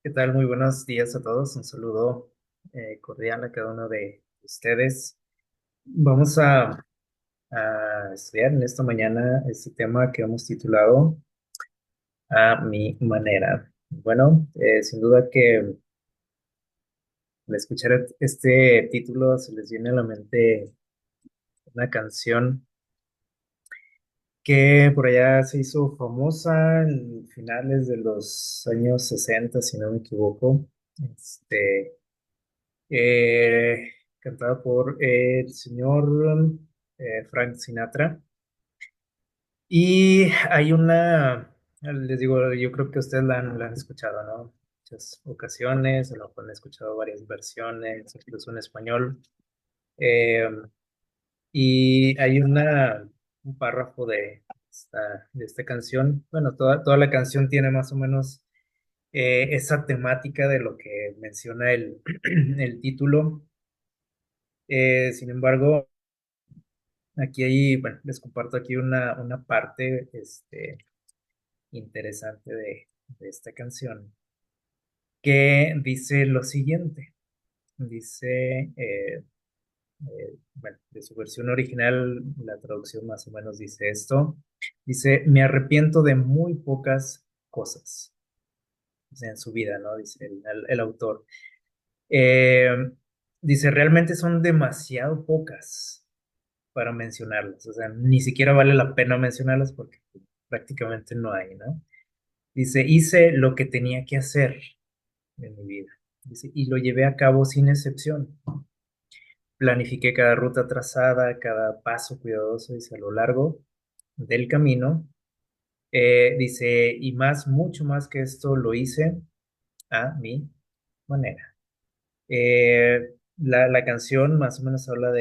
¿Qué tal? Muy buenos días a todos. Un saludo cordial a cada uno de ustedes. Vamos a estudiar en esta mañana este tema que hemos titulado A mi manera. Bueno, sin duda que al escuchar este título se les viene a la mente una canción que por allá se hizo famosa en finales de los años 60, si no me equivoco. Este, eh, Cantada por el señor Frank Sinatra. Y hay les digo, yo creo que ustedes la han escuchado, ¿no? Muchas ocasiones, a lo mejor han escuchado varias versiones, incluso en español. Eh, y hay un párrafo de esta canción. Bueno, toda la canción tiene más o menos esa temática de lo que menciona el título. Sin embargo, bueno, les comparto aquí una parte interesante de esta canción que dice lo siguiente. Dice, bueno, de su versión original, la traducción más o menos dice esto. Dice, me arrepiento de muy pocas cosas, o sea, en su vida, ¿no? Dice el autor. Eh, Dice, realmente son demasiado pocas para mencionarlas. O sea, ni siquiera vale la pena mencionarlas porque prácticamente no hay, ¿no? Dice, hice lo que tenía que hacer en mi vida. Dice, y lo llevé a cabo sin excepción. Planifiqué cada ruta trazada, cada paso cuidadoso, dice, a lo largo del camino. Dice, y más, mucho más que esto, lo hice a mi manera. La canción más o menos habla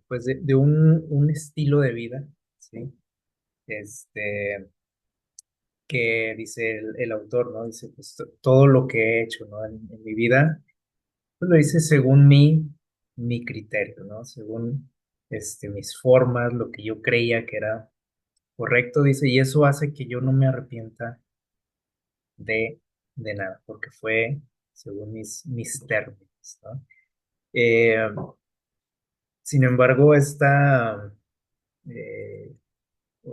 pues de un estilo de vida, ¿sí? Este, que dice el autor, ¿no? Dice, pues todo lo que he hecho, ¿no? En mi vida, pues lo hice según mi criterio, ¿no? Según mis formas, lo que yo creía que era correcto, dice, y eso hace que yo no me arrepienta de, de nada, porque fue según mis términos, ¿no? Eh, Sin embargo, eh,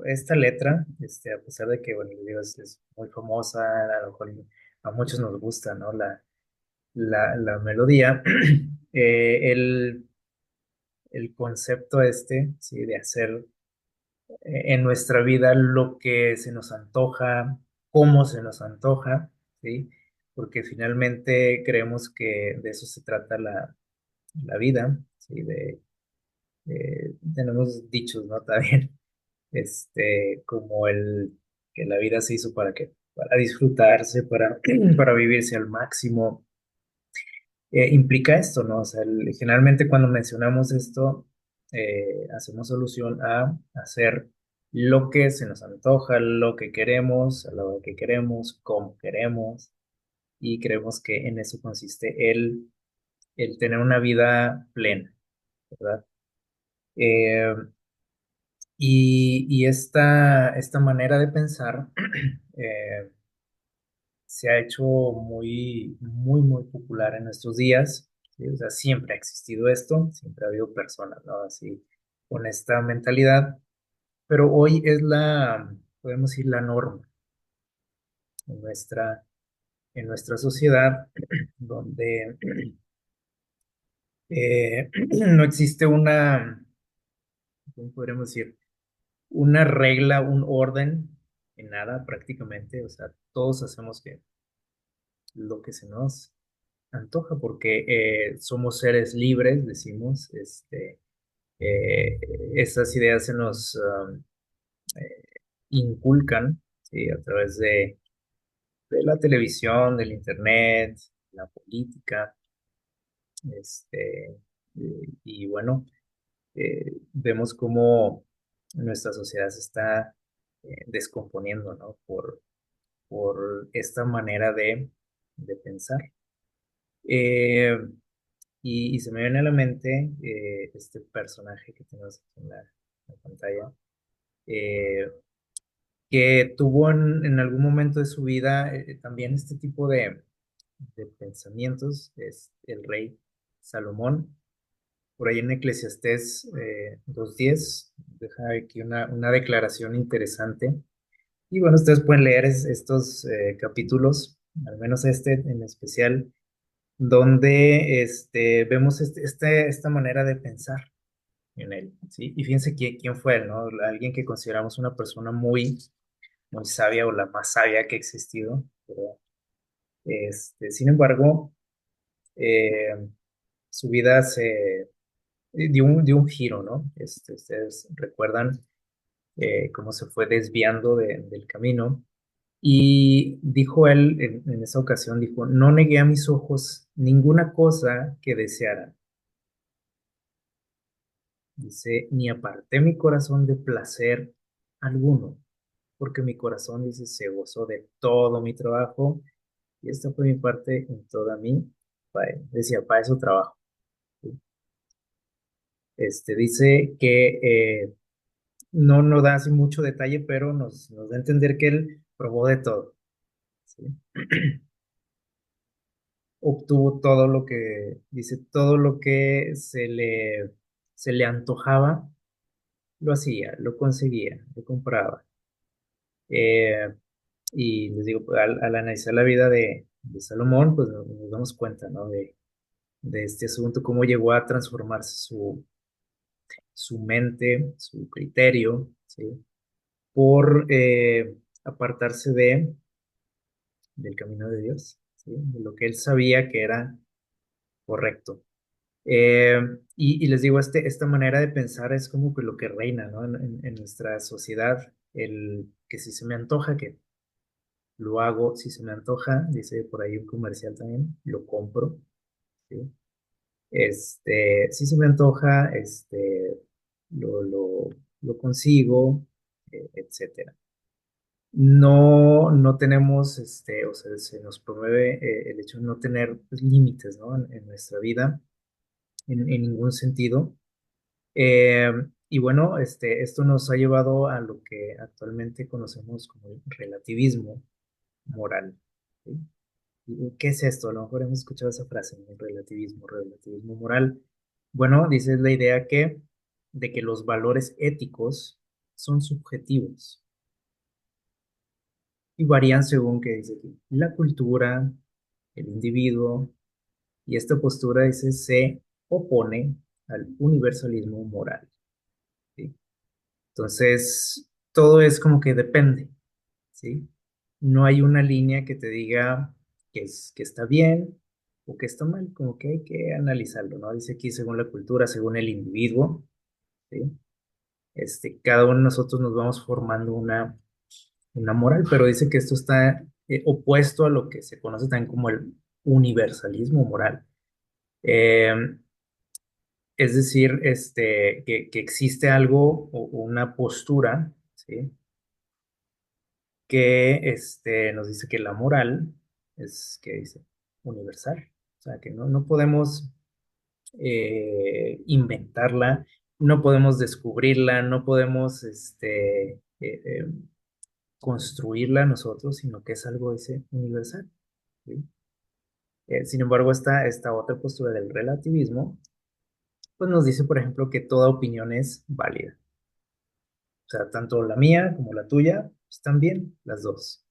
esta letra, a pesar de que, bueno, les digo, es muy famosa, a lo mejor a muchos nos gusta, ¿no? La melodía, el concepto ¿sí? De hacer en nuestra vida lo que se nos antoja, cómo se nos antoja, ¿sí? Porque finalmente creemos que de eso se trata la vida, ¿sí? Tenemos dichos, ¿no? También, como que la vida se hizo para disfrutarse, para vivirse al máximo. Implica esto, ¿no? O sea, generalmente cuando mencionamos esto, hacemos alusión a hacer lo que se nos antoja, lo que queremos, a la hora que queremos, como queremos, y creemos que en eso consiste el tener una vida plena, ¿verdad? Eh, y esta manera de pensar eh, se ha hecho muy, muy, muy popular en nuestros días, ¿sí? O sea, siempre ha existido esto, siempre ha habido personas, ¿no? Así, con esta mentalidad, pero hoy es podemos decir, la norma en nuestra sociedad, donde no existe ¿cómo podríamos decir? Una regla, un orden en nada prácticamente, o sea, todos hacemos lo que se nos antoja porque somos seres libres, decimos, eh, esas ideas se nos eh, inculcan, ¿sí? A través de la televisión, del internet, la política, y bueno, vemos cómo nuestra sociedad se está descomponiendo, ¿no? Por esta manera de pensar. Eh, y se me viene a la mente este personaje que tenemos aquí en la pantalla, eh, que tuvo en algún momento de su vida también este tipo de pensamientos, es el rey Salomón. Por ahí en Eclesiastés 2:10 deja aquí una declaración interesante. Y bueno, ustedes pueden leer estos capítulos, al menos este en especial, donde vemos esta manera de pensar en él, ¿sí? Y fíjense quién fue él, ¿no? Alguien que consideramos una persona muy sabia o la más sabia que ha existido, pero, sin embargo, eh, su vida se dio un giro, ¿no? Ustedes recuerdan cómo se fue desviando del camino. Y dijo él en esa ocasión, dijo, no negué a mis ojos ninguna cosa que desearan. Dice, ni aparté mi corazón de placer alguno, porque mi corazón, dice, se gozó de todo mi trabajo, y esta fue mi parte en toda decía, para eso trabajo. ¿Sí? Dice que no da así mucho detalle, pero nos da a entender que él probó de todo. ¿Sí? Obtuvo todo lo que, dice, todo lo que se le antojaba, lo hacía, lo conseguía, lo compraba. Eh, y les digo, pues, al analizar la vida de Salomón, pues nos damos cuenta, ¿no? De este asunto, cómo llegó a transformarse su mente, su criterio, ¿sí? Por apartarse del camino de Dios, ¿sí? De lo que él sabía que era correcto. Eh, y les digo, esta manera de pensar es como que lo que reina, ¿no? En nuestra sociedad, el que si se me antoja, que lo hago, si se me antoja, dice por ahí un comercial también, lo compro, ¿sí? Si se me antoja, lo, lo, lo consigo, etcétera. No tenemos, o sea, se nos promueve el hecho de no tener pues, límites, ¿no? En nuestra vida, en ningún sentido. Eh, y bueno, esto nos ha llevado a lo que actualmente conocemos como el relativismo moral. ¿Sí? ¿Y qué es esto? A lo mejor hemos escuchado esa frase, ¿no? Relativismo moral. Bueno, dice es la idea de que los valores éticos son subjetivos y varían según que dice aquí, la cultura, el individuo, y esta postura dice se opone al universalismo moral. ¿Sí? Entonces, todo es como que depende, ¿sí? No hay una línea que te diga que está bien o que está mal, como que hay que analizarlo, ¿no? Dice aquí según la cultura, según el individuo, ¿sí? Cada uno de nosotros nos vamos formando una moral, pero dice que esto está opuesto a lo que se conoce también como el universalismo moral. Eh, es decir, que existe algo o una postura, ¿sí? Que nos dice que la moral es, que dice, universal. O sea, que no podemos inventarla, no podemos descubrirla, no podemos construirla nosotros, sino que es algo ese universal. ¿Sí? Sin embargo, esta otra postura del relativismo, pues nos dice, por ejemplo, que toda opinión es válida. O sea, tanto la mía como la tuya están bien, las dos.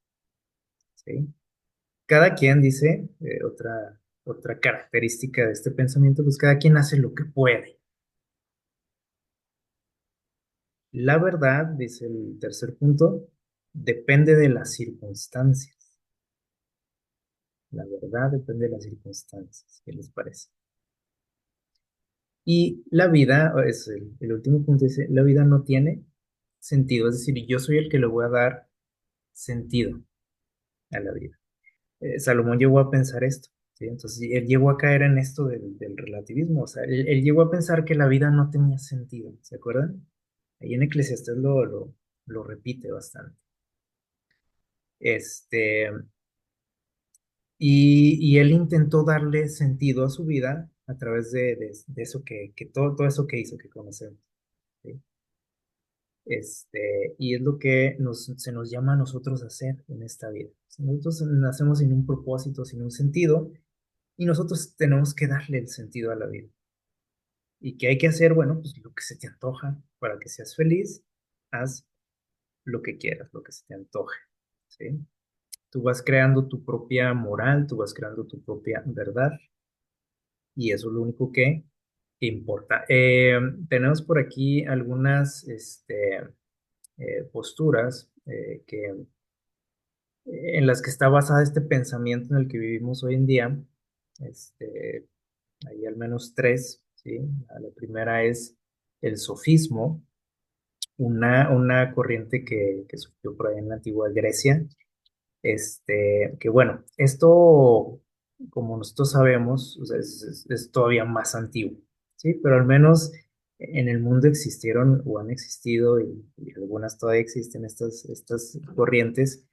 ¿Sí? Cada quien dice, otra característica de este pensamiento, pues cada quien hace lo que puede. La verdad, dice el tercer punto, depende de las circunstancias. La verdad depende de las circunstancias. ¿Qué les parece? Y la vida, es el último punto, dice, la vida no tiene sentido. Es decir, yo soy el que le voy a dar sentido a la vida. Salomón llegó a pensar esto, ¿sí? Entonces, él llegó a caer en esto del relativismo, o sea, él llegó a pensar que la vida no tenía sentido, ¿se acuerdan? Ahí en Eclesiastés lo repite bastante. Este, y él intentó darle sentido a su vida a través de eso todo eso que hizo, que conocemos, ¿sí? Y es lo que se nos llama a nosotros a hacer en esta vida. Si nosotros nacemos sin un propósito, sin un sentido, y nosotros tenemos que darle el sentido a la vida. ¿Y qué hay que hacer? Bueno, pues lo que se te antoja para que seas feliz, haz lo que quieras, lo que se te antoje, ¿sí? Tú vas creando tu propia moral, tú vas creando tu propia verdad, y eso es lo único que importa. Tenemos por aquí algunas posturas en las que está basada este pensamiento en el que vivimos hoy en día. Este, Hay al menos tres, ¿sí? La primera es el sofismo, una corriente que surgió por ahí en la antigua Grecia. Que bueno, esto, como nosotros sabemos, o sea, es todavía más antiguo, ¿sí? Pero al menos en el mundo existieron o han existido, y algunas todavía existen estas corrientes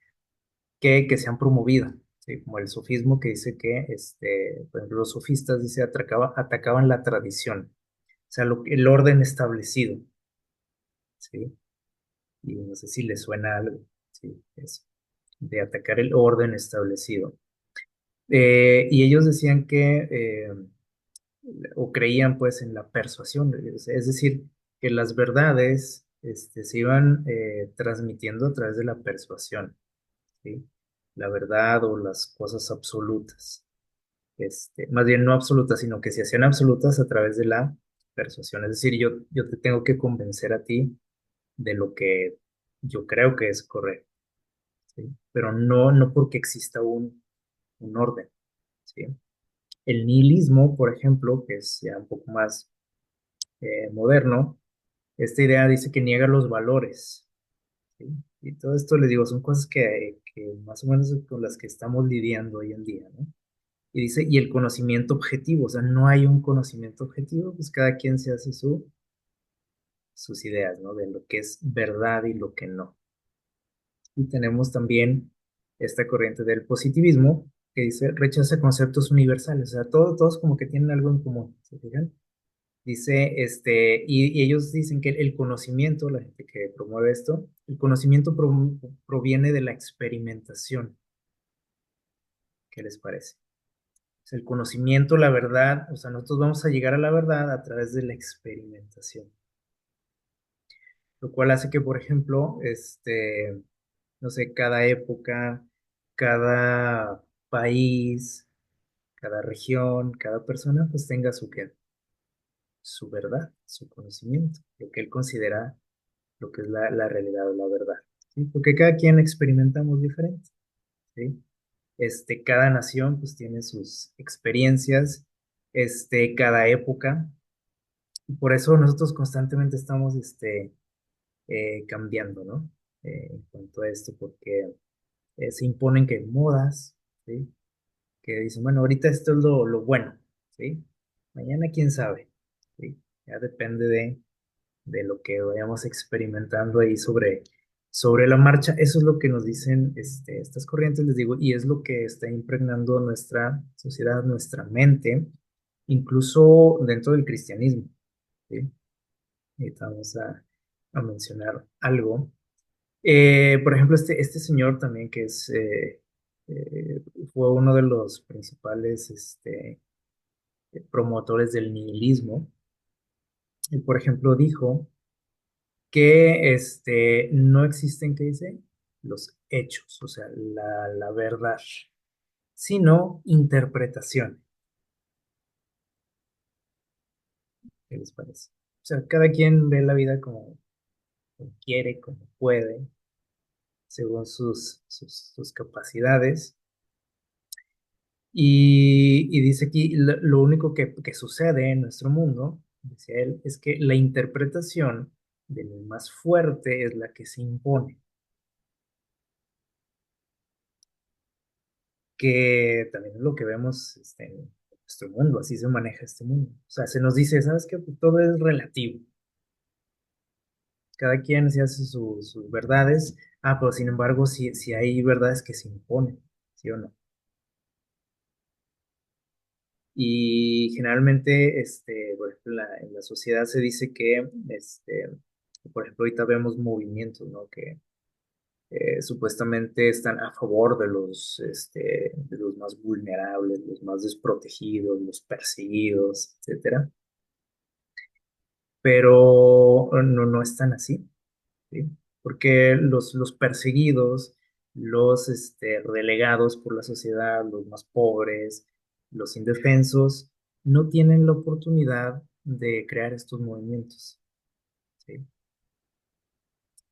que se han promovido, ¿sí? Como el sofismo, que dice que, por ejemplo, los sofistas, dice, atacaban la tradición, o sea, el orden establecido, ¿sí? Y no sé si le suena algo, ¿sí? Eso, de atacar el orden establecido. Y ellos decían o creían pues en la persuasión, es decir, que las verdades se iban transmitiendo a través de la persuasión, ¿sí? La verdad o las cosas absolutas, más bien no absolutas, sino que se hacían absolutas a través de la persuasión, es decir, yo te tengo que convencer a ti de lo que yo creo que es correcto, ¿sí? Pero no porque exista un orden, ¿sí? El nihilismo, por ejemplo, que es ya un poco más moderno, esta idea dice que niega los valores, ¿sí? Y todo esto, les digo, son cosas que más o menos con las que estamos lidiando hoy en día, ¿no? Y dice, y el conocimiento objetivo, o sea, no hay un conocimiento objetivo, pues cada quien se hace sus ideas, ¿no? De lo que es verdad y lo que no. Y tenemos también esta corriente del positivismo que dice, rechaza conceptos universales, o sea, todos como que tienen algo en común, ¿se fijan? Dice, y ellos dicen que el conocimiento, la gente que promueve esto, el conocimiento proviene de la experimentación. ¿Qué les parece? O sea, el conocimiento, la verdad, o sea, nosotros vamos a llegar a la verdad a través de la experimentación. Lo cual hace que, por ejemplo, no sé, cada época, cada país, cada región, cada persona, pues tenga su verdad, su conocimiento, lo que él considera lo que es la realidad o la verdad, ¿sí? Porque cada quien experimentamos diferente, ¿sí? Cada nación pues tiene sus experiencias, cada época, y por eso nosotros constantemente estamos, cambiando, ¿no? En cuanto a esto, porque se imponen que modas, ¿sí? Que dicen, bueno, ahorita esto es lo bueno, ¿sí? Mañana quién sabe, ¿sí? Ya depende de lo que vayamos experimentando ahí sobre la marcha. Eso es lo que nos dicen estas corrientes, les digo, y es lo que está impregnando nuestra sociedad, nuestra mente, incluso dentro del cristianismo, ¿sí? Ahorita vamos a mencionar algo. Por ejemplo, este señor también que eh, fue uno de los principales promotores del nihilismo. Él, por ejemplo, dijo que no existen, ¿qué dice? Los hechos, o sea, la verdad, sino interpretación. ¿Qué les parece? O sea, cada quien ve la vida como quiere, como puede, según sus capacidades. Y dice aquí, lo único que sucede en nuestro mundo, dice él, es que la interpretación del más fuerte es la que se impone. Que también es lo que vemos en nuestro mundo, así se maneja este mundo. O sea, se nos dice, ¿sabes qué? Pues todo es relativo, cada quien se hace sus verdades, pero sin embargo, si hay verdades que se imponen, ¿sí o no? Y generalmente, por ejemplo, en la sociedad se dice que Por ejemplo, ahorita vemos movimientos, ¿no? Que supuestamente están a favor de los más vulnerables, los más desprotegidos, los perseguidos, etcétera. Pero no están así, ¿sí? Porque los perseguidos, relegados por la sociedad, los más pobres, los indefensos, no tienen la oportunidad de crear estos movimientos, ¿sí?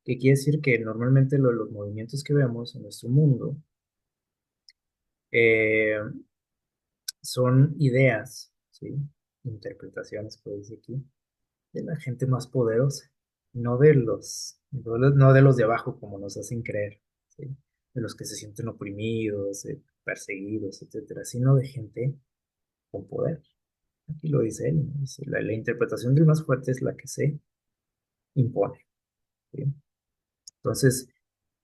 Que quiere decir que normalmente los movimientos que vemos en nuestro mundo eh, son ideas, ¿sí? Interpretaciones, como dice aquí, de la gente más poderosa, no de los de abajo como nos hacen creer, ¿sí? De los que se sienten oprimidos, perseguidos, etcétera, sino de gente con poder. Aquí lo dice él, ¿no? Dice, la interpretación del más fuerte es la que se impone, ¿sí? Entonces,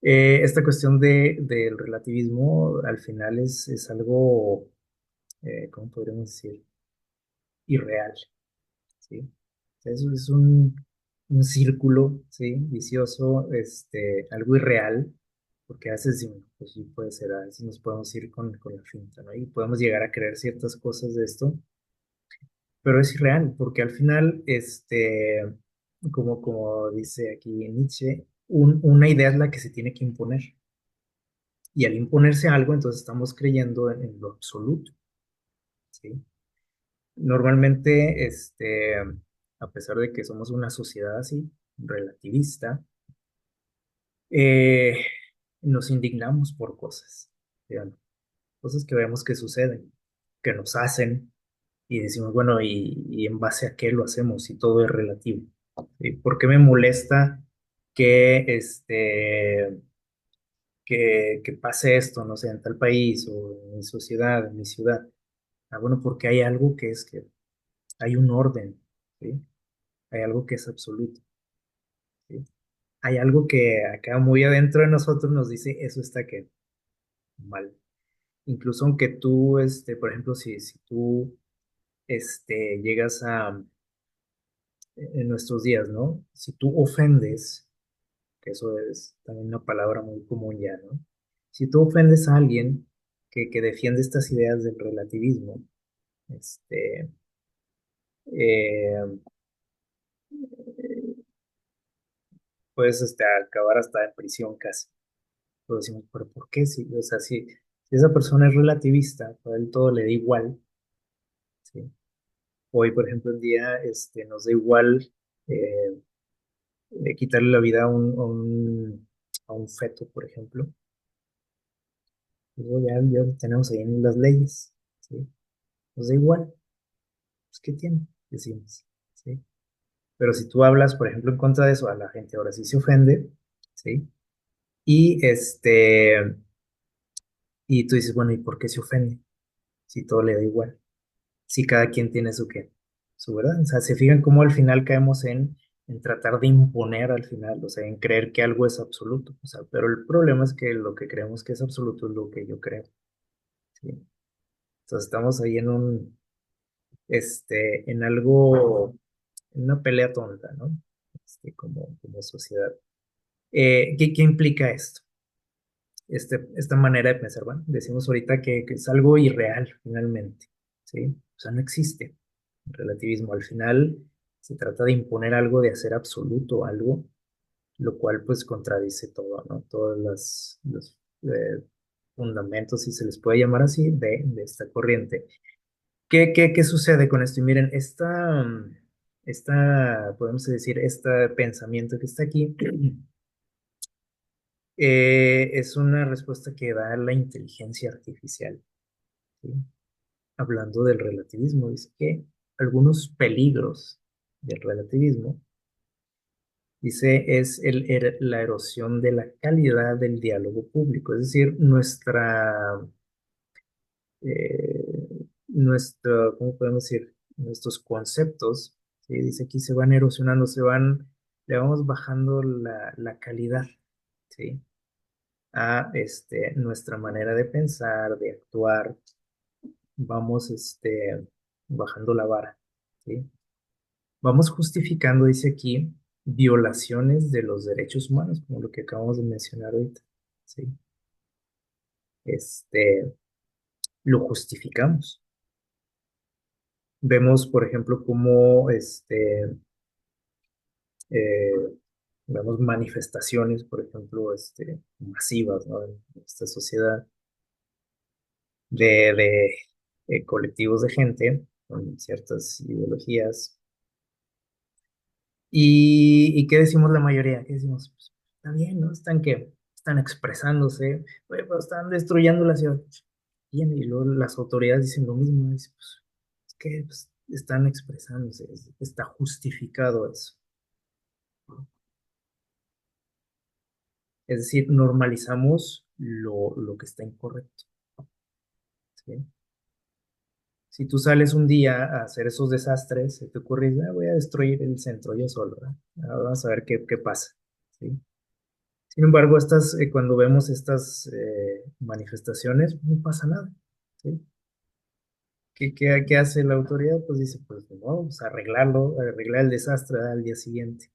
esta cuestión del relativismo al final es algo, ¿cómo podríamos decir? Irreal, ¿sí? Eso es un círculo, ¿sí? Vicioso, algo irreal, porque a veces decimos, pues sí puede ser, a veces nos podemos ir con la finta, ¿no? Y podemos llegar a creer ciertas cosas de esto, pero es irreal, porque al final, como dice aquí Nietzsche, una idea es la que se tiene que imponer. Y al imponerse algo, entonces estamos creyendo en lo absoluto, ¿sí? Normalmente, a pesar de que somos una sociedad así, relativista, eh, nos indignamos por cosas, digamos, cosas que vemos que suceden, que nos hacen, y decimos, bueno, ¿y en base a qué lo hacemos? Y todo es relativo. ¿Sí? ¿Por qué me molesta que, que pase esto, no sé, en tal país o en mi sociedad, en mi ciudad? Ah, bueno, porque hay algo que es que hay un orden, ¿sí? Hay algo que es absoluto, ¿sí? Hay algo que acá muy adentro de nosotros nos dice, eso está que mal. Incluso aunque tú, por ejemplo, si tú, llegas en nuestros días, ¿no? Si tú ofendes, que eso es también una palabra muy común ya, ¿no? Si tú ofendes a alguien que defiende estas ideas del relativismo, este, eh, puedes, acabar hasta en prisión casi. Pero decimos, ¿pero por qué? Si, o sea, si esa persona es relativista, a él todo le da igual, ¿sí? Hoy, por ejemplo, en día, nos da igual eh, quitarle la vida a un feto, por ejemplo. Eso ya lo tenemos ahí en las leyes, ¿sí? Nos da igual, pues, ¿qué tiene? Decimos, ¿sí? Pero si tú hablas, por ejemplo, en contra de eso, a la gente ahora sí se ofende, ¿sí? Y y tú dices, bueno, ¿y por qué se ofende? Si todo le da igual. Si cada quien tiene su qué, su verdad. O sea, se fijan cómo al final caemos en tratar de imponer al final, o sea, en creer que algo es absoluto. O sea, pero el problema es que lo que creemos que es absoluto es lo que yo creo. ¿Sí? Entonces estamos ahí en algo, en una pelea tonta, ¿no? Como sociedad. ¿Qué implica esto? Esta manera de pensar, bueno, decimos ahorita que es algo irreal finalmente, ¿sí? O sea, no existe el relativismo. Al final se trata de imponer algo, de hacer absoluto algo, lo cual pues contradice todo, ¿no? Todos los fundamentos, si se les puede llamar así, de esta corriente. ¿Qué sucede con esto? Y miren, podemos decir, este pensamiento que está aquí, es una respuesta que da la inteligencia artificial, ¿sí? Hablando del relativismo, dice que algunos peligros del relativismo, dice, es la erosión de la calidad del diálogo público, es decir, ¿cómo podemos decir? Nuestros conceptos, ¿sí? Dice aquí se van erosionando, le vamos bajando la calidad, ¿sí? A nuestra manera de pensar, de actuar, vamos bajando la vara, ¿sí? Vamos justificando, dice aquí, violaciones de los derechos humanos, como lo que acabamos de mencionar ahorita, ¿sí? Este, lo justificamos. Vemos, por ejemplo, cómo eh, vemos manifestaciones, por ejemplo, masivas, ¿no? En esta sociedad de colectivos de gente con ciertas ideologías. ¿Y qué decimos la mayoría? ¿Qué decimos? Pues, está bien, ¿no? Están expresándose, oye, pero están destruyendo la ciudad. Bien, y luego las autoridades dicen lo mismo, dicen, pues, es que pues, están expresándose, está justificado eso. Es decir, normalizamos lo que está incorrecto, ¿sí? Si tú sales un día a hacer esos desastres, se te ocurre, "Ah, voy a destruir el centro yo solo, ¿verdad? Vamos a ver qué pasa, ¿sí?". Sin embargo, cuando vemos estas manifestaciones, no pasa nada, ¿sí? ¿Qué hace la autoridad? Pues dice, pues no, vamos a arreglar el desastre al día siguiente.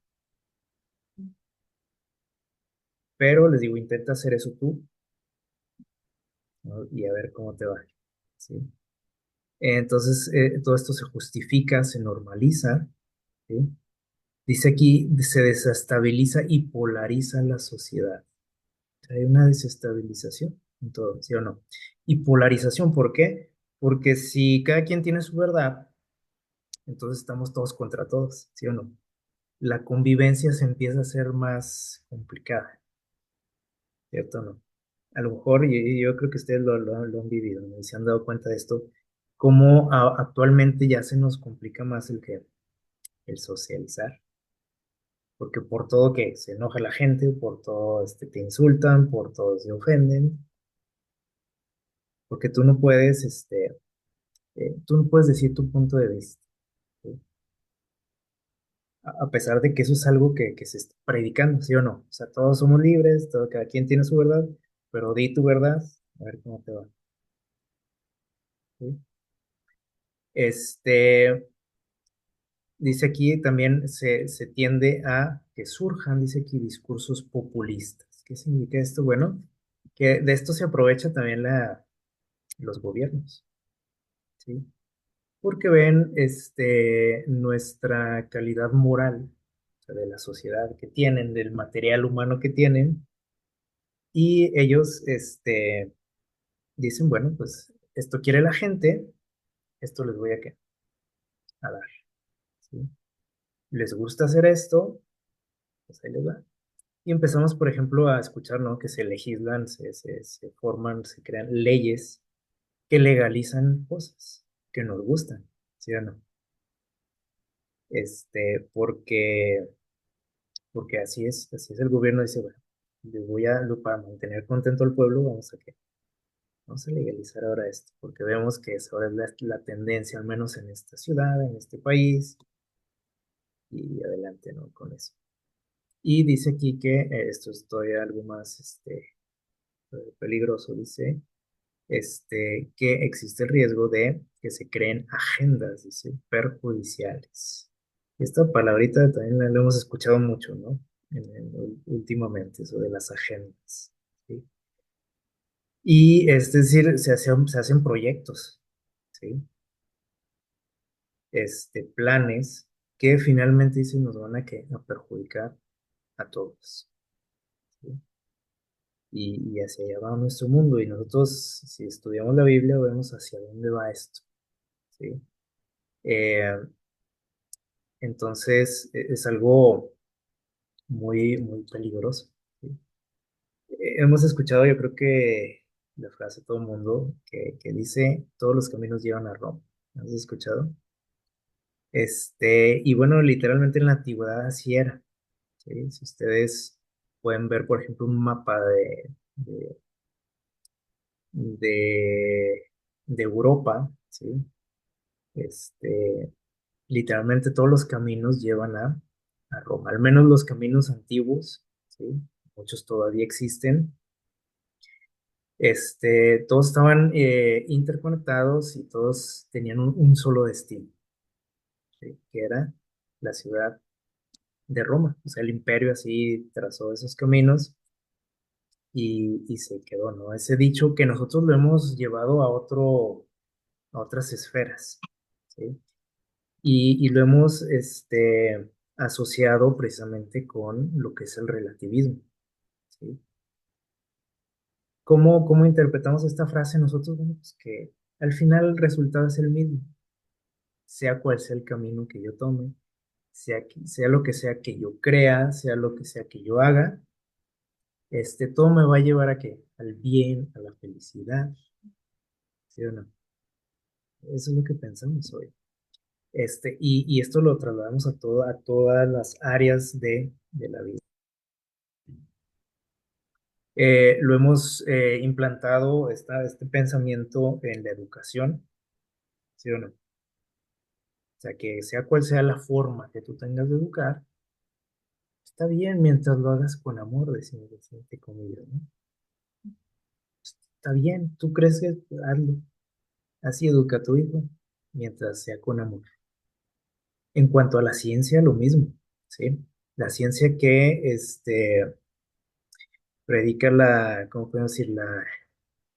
Pero les digo, intenta hacer eso tú, ¿no? Y a ver cómo te va, ¿sí? Entonces, todo esto se justifica, se normaliza, ¿sí? Dice aquí, se desestabiliza y polariza la sociedad. O sea, hay una desestabilización en todo, ¿sí o no? Y polarización, ¿por qué? Porque si cada quien tiene su verdad, entonces estamos todos contra todos, ¿sí o no? La convivencia se empieza a hacer más complicada, ¿cierto o no? A lo mejor, y yo creo que ustedes lo han vivido, ¿no? Y se han dado cuenta de esto, cómo actualmente ya se nos complica más el socializar, porque por todo que se enoja la gente, por todo te insultan, por todo se ofenden, porque tú no puedes decir tu punto de vista, ¿sí? A pesar de que eso es algo que se está predicando, ¿sí o no? O sea, todos somos libres, cada quien tiene su verdad, pero di tu verdad, a ver cómo te va, ¿sí? Este, Dice aquí también se tiende a que surjan, dice aquí, discursos populistas. ¿Qué significa esto? Bueno, que de esto se aprovecha también los gobiernos, ¿sí? Porque ven nuestra calidad moral, o sea, de la sociedad que tienen, del material humano que tienen, y ellos dicen, bueno, pues esto quiere la gente, esto les voy a dar, ¿sí? Les gusta hacer esto, pues ahí les va. Y empezamos, por ejemplo, a escuchar, ¿no? Que se legislan, se forman, se crean leyes que legalizan cosas que nos gustan, ¿sí o no? Porque, porque así es el gobierno, dice, bueno, para mantener contento al pueblo, vamos a legalizar ahora esto, porque vemos que ahora es la tendencia, al menos en esta ciudad, en este país, y adelante, ¿no? Con eso. Y dice aquí que esto es todavía algo más, peligroso, dice, que existe el riesgo de que se creen agendas, dice, perjudiciales. Esta palabrita también la hemos escuchado mucho, ¿no? Últimamente, eso de las agendas, ¿sí? Y es decir, se hacen proyectos, ¿sí? Planes que finalmente dicen nos van a perjudicar a todos, ¿sí? Y hacia allá va nuestro mundo. Y nosotros, si estudiamos la Biblia, vemos hacia dónde va esto, ¿sí? Eh, entonces, es algo muy, muy peligroso, ¿sí? Hemos escuchado, yo creo que la frase todo el mundo que dice, todos los caminos llevan a Roma. ¿Has escuchado? Y bueno, literalmente en la antigüedad así era, ¿sí? Si ustedes pueden ver, por ejemplo, un mapa de, de Europa, ¿sí? Este, Literalmente todos los caminos llevan a Roma, al menos los caminos antiguos, ¿sí? Muchos todavía existen. Todos estaban interconectados y todos tenían un solo destino, ¿sí? Que era la ciudad de Roma. O sea, el imperio así trazó esos caminos y se quedó, ¿no? Ese dicho que nosotros lo hemos llevado a otras esferas, ¿sí? Y lo hemos asociado precisamente con lo que es el relativismo, ¿sí? ¿Cómo interpretamos esta frase nosotros? Bueno, pues que al final el resultado es el mismo, sea cual sea el camino que yo tome, sea lo que sea que yo crea, sea lo que sea que yo haga, todo me va a llevar a qué? Al bien, a la felicidad, ¿sí o no? Eso es lo que pensamos hoy. Y esto lo trasladamos a todas las áreas de la vida. Lo hemos implantado, este pensamiento en la educación, ¿sí o no? O sea, que sea cual sea la forma que tú tengas de educar, está bien mientras lo hagas con amor, decimos, entre comillas, ¿no? Está bien, tú crees que hazlo, así educa a tu hijo, mientras sea con amor. En cuanto a la ciencia, lo mismo, ¿sí? La ciencia que predica ¿cómo podemos decir?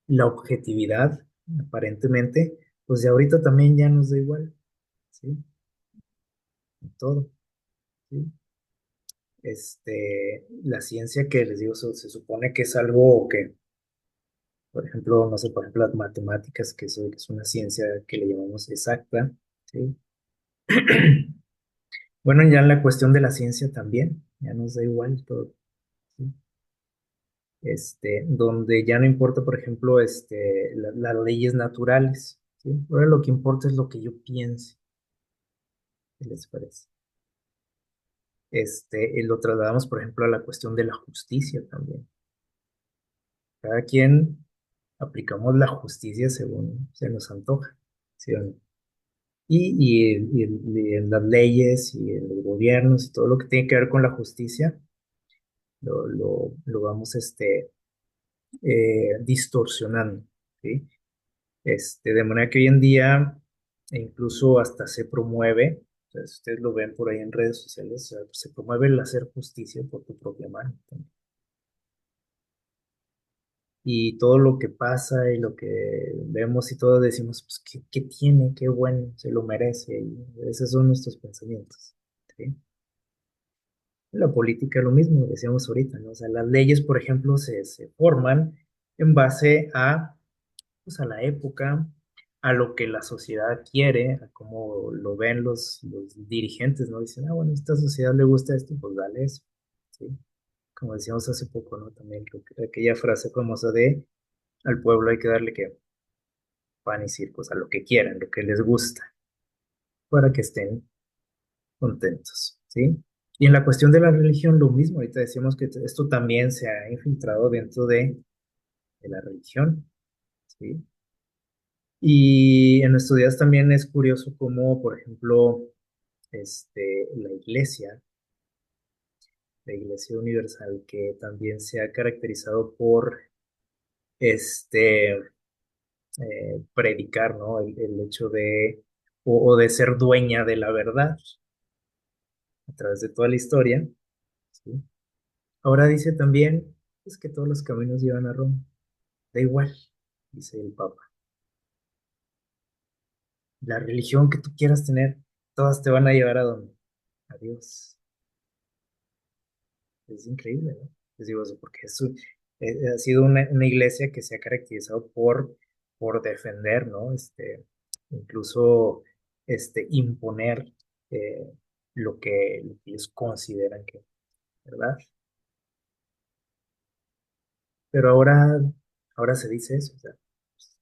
La objetividad, aparentemente, pues de ahorita también ya nos da igual, ¿sí? En todo, ¿sí? La ciencia que les digo, se supone que es algo que, por ejemplo, no sé, por ejemplo, las matemáticas, que es una ciencia que le llamamos exacta, ¿sí? Bueno, ya en la cuestión de la ciencia también, ya nos da igual todo, ¿sí? Donde ya no importa, por ejemplo, las leyes naturales, ¿sí? Ahora lo que importa es lo que yo piense, ¿qué les parece? Y lo trasladamos, por ejemplo, a la cuestión de la justicia también. Cada quien aplicamos la justicia según se nos antoja, ¿sí o no? Y en las leyes y en los gobiernos y todo lo que tiene que ver con la justicia, lo vamos distorsionando, ¿sí? De manera que hoy en día incluso hasta se promueve, o sea, si ustedes lo ven por ahí en redes sociales, o sea, se promueve el hacer justicia por tu propia mano también. Y todo lo que pasa y lo que vemos y todo decimos, pues, ¿qué tiene? Qué bueno, se lo merece. Y esos son nuestros pensamientos, ¿sí? La política lo mismo, decíamos ahorita, ¿no? O sea, las leyes, por ejemplo, se forman en base pues, a la época, a lo que la sociedad quiere, a cómo lo ven los dirigentes, ¿no? Dicen, bueno, a esta sociedad le gusta esto, pues dale eso, ¿sí? Como decíamos hace poco, ¿no? También aquella frase famosa de al pueblo hay que darle que pan y circos, a lo que quieran, lo que les gusta, para que estén contentos, ¿sí? Y en la cuestión de la religión, lo mismo, ahorita decíamos que esto también se ha infiltrado dentro de la religión, ¿sí? Y en nuestros días también es curioso cómo, por ejemplo, la la Iglesia Universal, que también se ha caracterizado por este predicar, ¿no? El hecho o de ser dueña de la verdad a través de toda la historia, ¿sí? Ahora dice también, es que todos los caminos llevan a Roma. Da igual, dice el Papa. La religión que tú quieras tener, todas te van a llevar a dónde? A Dios. Es increíble, ¿no? Les digo eso porque ha sido una iglesia que se ha caracterizado por defender, ¿no? Incluso imponer eh, lo que ellos consideran que, ¿verdad? Pero ahora se dice eso, o sea,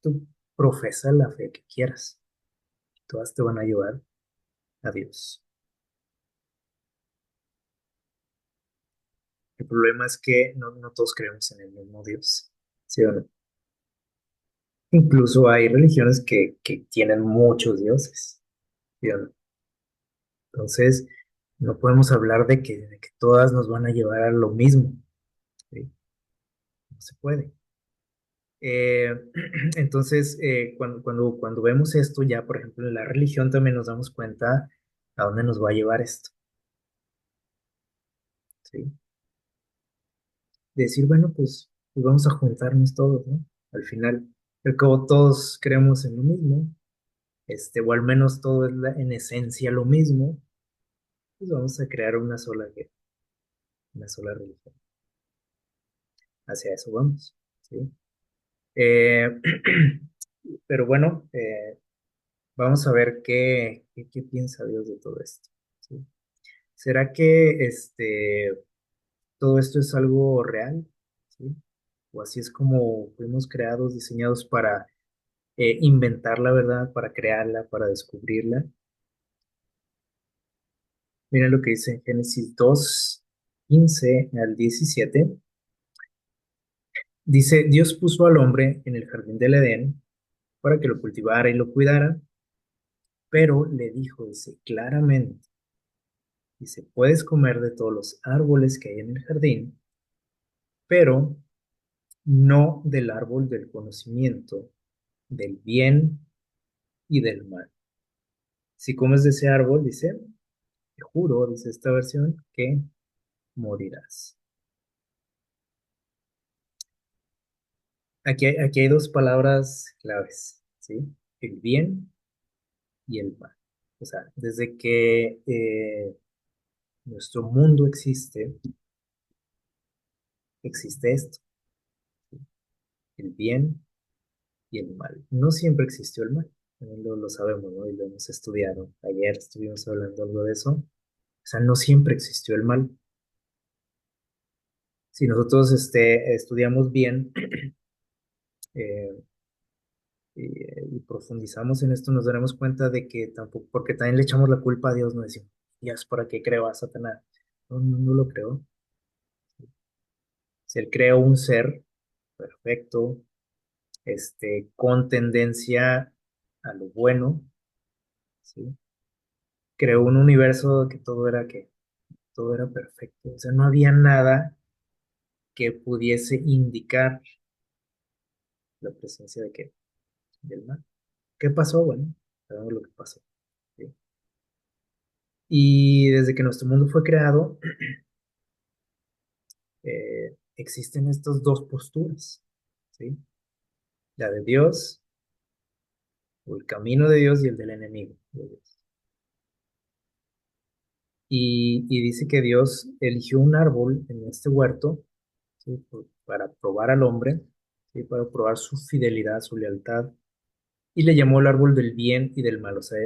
tú profesa la fe que quieras, todas te van a llevar a Dios. El problema es que no todos creemos en el mismo Dios, ¿sí o no? Incluso hay religiones que tienen muchos dioses, ¿sí o no? Entonces, no podemos hablar de que todas nos van a llevar a lo mismo, ¿sí? No se puede. Eh, entonces, cuando vemos esto ya, por ejemplo, en la religión también nos damos cuenta a dónde nos va a llevar esto. ¿sí? De decir, bueno, pues vamos a juntarnos todos, ¿no? Al final, al cabo todos creemos en lo mismo, o al menos todo es en esencia lo mismo, pues vamos a crear una sola religión. Hacia eso vamos, ¿sí? Eh, pero bueno, vamos a ver qué piensa Dios de todo esto, ¿sí? ¿Será que todo esto es algo real? ¿Sí? O así es como fuimos creados, diseñados para inventar la verdad, para crearla, para descubrirla. Miren lo que dice en Génesis 2:15 al 17. Dice, Dios puso al hombre en el jardín del Edén para que lo cultivara y lo cuidara, pero le dijo, dice, claramente, dice, puedes comer de todos los árboles que hay en el jardín, pero no del árbol del conocimiento, del bien y del mal. Si comes de ese árbol, dice, te juro, dice esta versión, que morirás. Aquí hay dos palabras claves, ¿sí? El bien y el mal. O sea, desde que nuestro mundo existe, existe esto, el bien y el mal. No siempre existió el mal, también lo sabemos, ¿no? Y lo hemos estudiado. Ayer estuvimos hablando algo de eso. O sea, no siempre existió el mal. Si nosotros estudiamos bien eh, y profundizamos en esto, nos daremos cuenta de que tampoco, porque también le echamos la culpa a Dios, no decimos, Dios, ¿para qué creó a Satanás? No, no lo creó. Si él creó un ser perfecto, con tendencia a lo bueno, ¿sí? Creó un universo que todo era perfecto. O sea, no había nada que pudiese indicar la presencia de qué, del mal. ¿Qué pasó? Bueno, sabemos lo que pasó, ¿sí? Y desde que nuestro mundo fue creado, existen estas dos posturas, ¿sí? La de Dios, o el camino de Dios y el del enemigo de Dios. Y dice que Dios eligió un árbol en este huerto, ¿sí? Para probar al hombre, ¿sí? Para probar su fidelidad, su lealtad, y le llamó el árbol del bien y del mal, o sea,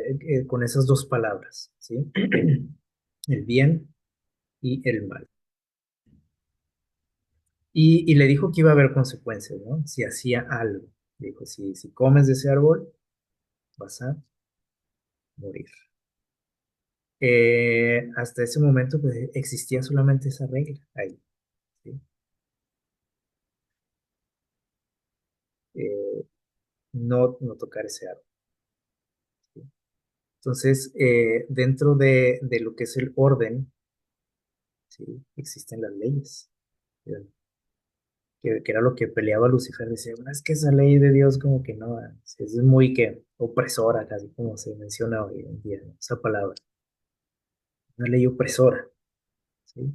con esas dos palabras, ¿sí? El bien y el mal. Y le dijo que iba a haber consecuencias, ¿no? Si hacía algo. Dijo, si comes de ese árbol, vas a morir. Hasta ese momento pues, existía solamente esa regla ahí, ¿sí? Eh, no tocar ese árbol, ¿sí? Entonces, dentro de lo que es el orden, ¿sí? Existen las leyes, ¿sí? Que era lo que peleaba Lucifer. Decía, "Bueno, es que esa ley de Dios como que no, es muy que opresora, casi como se menciona hoy en día, ¿no? Esa palabra, una ley opresora, ¿sí?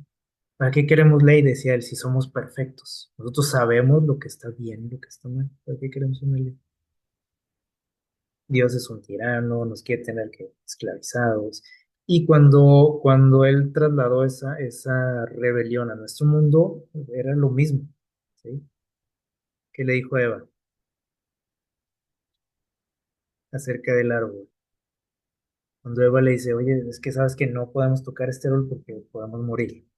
¿Para qué queremos ley?" Decía él, si somos perfectos. Nosotros sabemos lo que está bien y lo que está mal. ¿Para qué queremos una ley? Dios es un tirano, nos quiere tener que esclavizados. Y cuando él trasladó esa rebelión a nuestro mundo, era lo mismo, ¿sí? ¿Qué le dijo a Eva acerca del árbol? Cuando Eva le dice, oye, es que sabes que no podemos tocar este árbol porque podemos morir.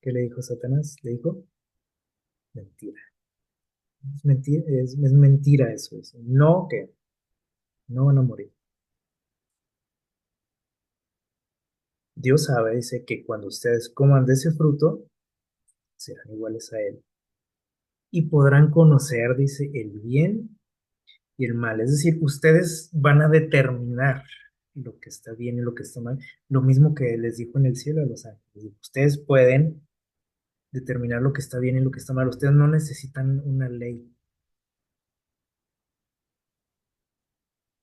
¿Qué le dijo Satanás? Le dijo, mentira. Es mentira eso. Dice, no, que no van a morir. Dios sabe, dice que cuando ustedes coman de ese fruto, serán iguales a Él. Y podrán conocer, dice, el bien y el mal. Es decir, ustedes van a determinar lo que está bien y lo que está mal. Lo mismo que les dijo en el cielo a los ángeles. Ustedes pueden determinar lo que está bien y lo que está mal. Ustedes no necesitan una ley.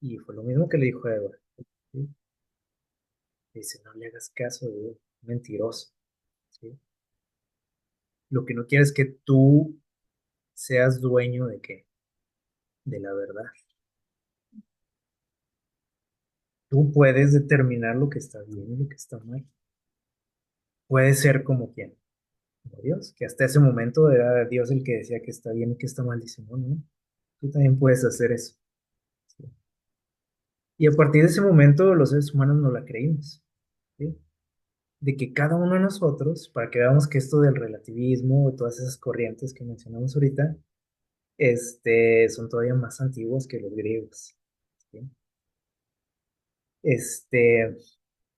Y fue lo mismo que le dijo a Eva, ¿sí? Dice, no le hagas caso, mentiroso. ¿sí? Lo que no quieres es que tú seas dueño de qué, de la verdad. Tú puedes determinar lo que está bien y lo que está mal. Puedes ser como quien, como Dios, que hasta ese momento era Dios el que decía que está bien y que está mal. Dice, no, no, tú también puedes hacer eso. ¿Sí? Y a partir de ese momento los seres humanos no la creímos. ¿Sí? De que cada uno de nosotros, para que veamos que esto del relativismo, todas esas corrientes que mencionamos ahorita, son todavía más antiguas que los griegos. ¿Sí? Este,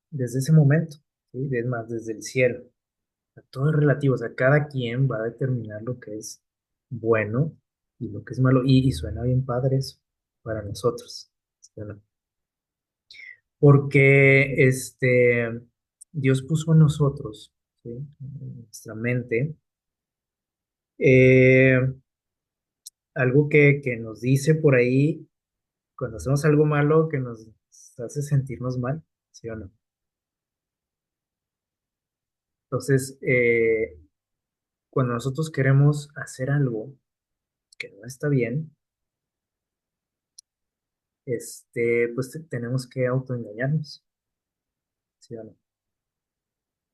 desde ese momento, ¿sí? Es más, desde el cielo. O sea, todo es relativo, o sea, cada quien va a determinar lo que es bueno y lo que es malo. Y suena bien padre eso para nosotros. ¿Sí o no? Porque Dios puso en nosotros, ¿sí? En nuestra mente, eh, algo que nos dice por ahí cuando hacemos algo malo que nos hace sentirnos mal, ¿sí o no? Entonces, cuando nosotros queremos hacer algo que no está bien, pues tenemos que autoengañarnos, ¿sí o no?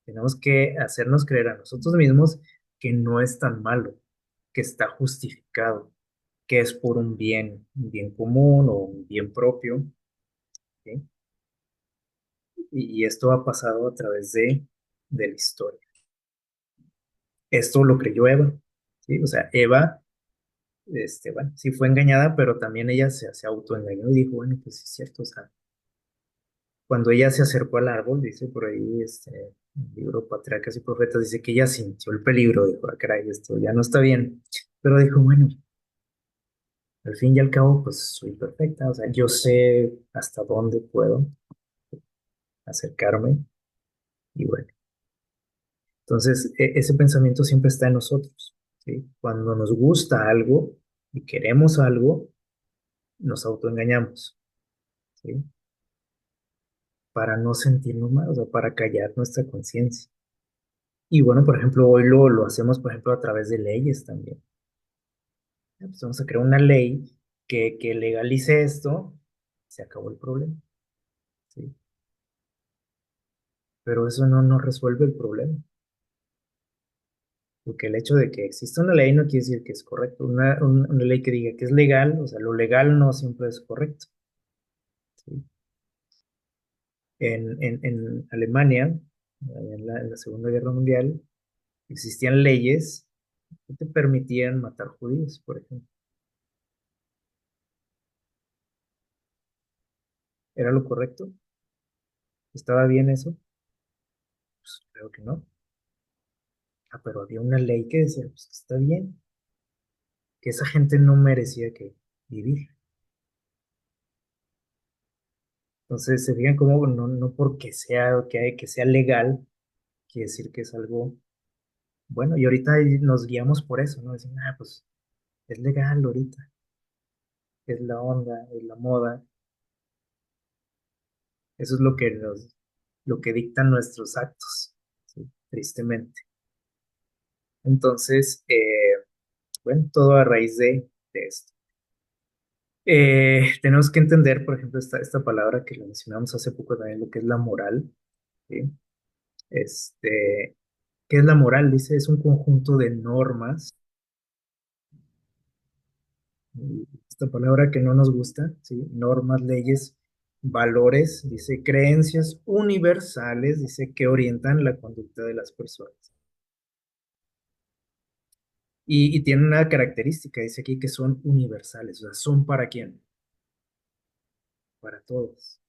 Tenemos que hacernos creer a nosotros mismos que no es tan malo, que está justificado, que es por un bien común o un bien propio, ¿sí? Y esto ha pasado a través de la historia. Esto lo creyó Eva, ¿sí? O sea, Eva, bueno, sí fue engañada, pero también ella se autoengañó y dijo, bueno, pues sí es cierto, o sea, cuando ella se acercó al árbol, dice por ahí, el libro Patriarcas y Profetas, dice que ella sintió el peligro, dijo, ah, caray, esto ya no está bien, pero dijo, bueno, al fin y al cabo, pues soy perfecta, o sea, yo sé hasta dónde puedo acercarme y bueno, entonces ese pensamiento siempre está en nosotros, ¿sí? Cuando nos gusta algo y queremos algo, nos autoengañamos, ¿sí? Para no sentirnos mal, o sea, para callar nuestra conciencia. Y bueno, por ejemplo, hoy lo hacemos, por ejemplo, a través de leyes también. Pues vamos a crear una ley que legalice esto, se acabó el problema, ¿sí? Pero eso no resuelve el problema, porque el hecho de que exista una ley no quiere decir que es correcto. Una ley que diga que es legal, o sea, lo legal no siempre es correcto, ¿sí? En Alemania, en la Segunda Guerra Mundial, existían leyes que te permitían matar judíos, por ejemplo. ¿Era lo correcto? ¿Estaba bien eso? Pues creo que no. Ah, pero había una ley que decía, pues que está bien, que esa gente no merecía que vivir. Entonces, se fijan cómo no porque sea, que sea legal, quiere decir que es algo bueno. Y ahorita ahí nos guiamos por eso, ¿no? Dicen, ah, pues es legal ahorita, es la onda, es la moda. Eso es lo que dictan nuestros actos, ¿sí? Tristemente. Entonces, bueno, todo a raíz de esto. Tenemos que entender, por ejemplo, esta palabra que la mencionamos hace poco también, lo que es la moral, ¿sí? ¿Qué es la moral? Dice, es un conjunto de normas, y esta palabra que no nos gusta, ¿sí? Normas, leyes, valores, dice, creencias universales, dice, que orientan la conducta de las personas. Y tiene una característica, dice aquí, que son universales, o sea, son para quién, para todos.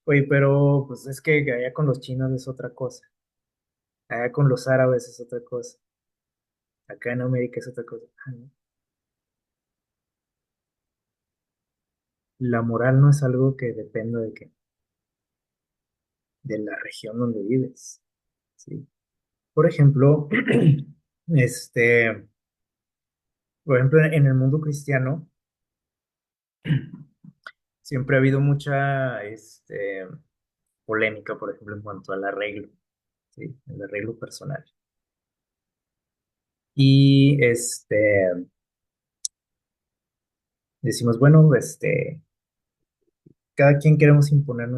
Oye, pero pues es que allá con los chinos es otra cosa, allá con los árabes es otra cosa, acá en América es otra cosa. Ah, no. La moral no es algo que dependa de la región donde vives, ¿sí? Por ejemplo, este, por ejemplo, en el mundo cristiano siempre ha habido mucha, polémica, por ejemplo, en cuanto al arreglo, ¿sí? El arreglo personal. Y decimos, bueno, cada quien queremos imponer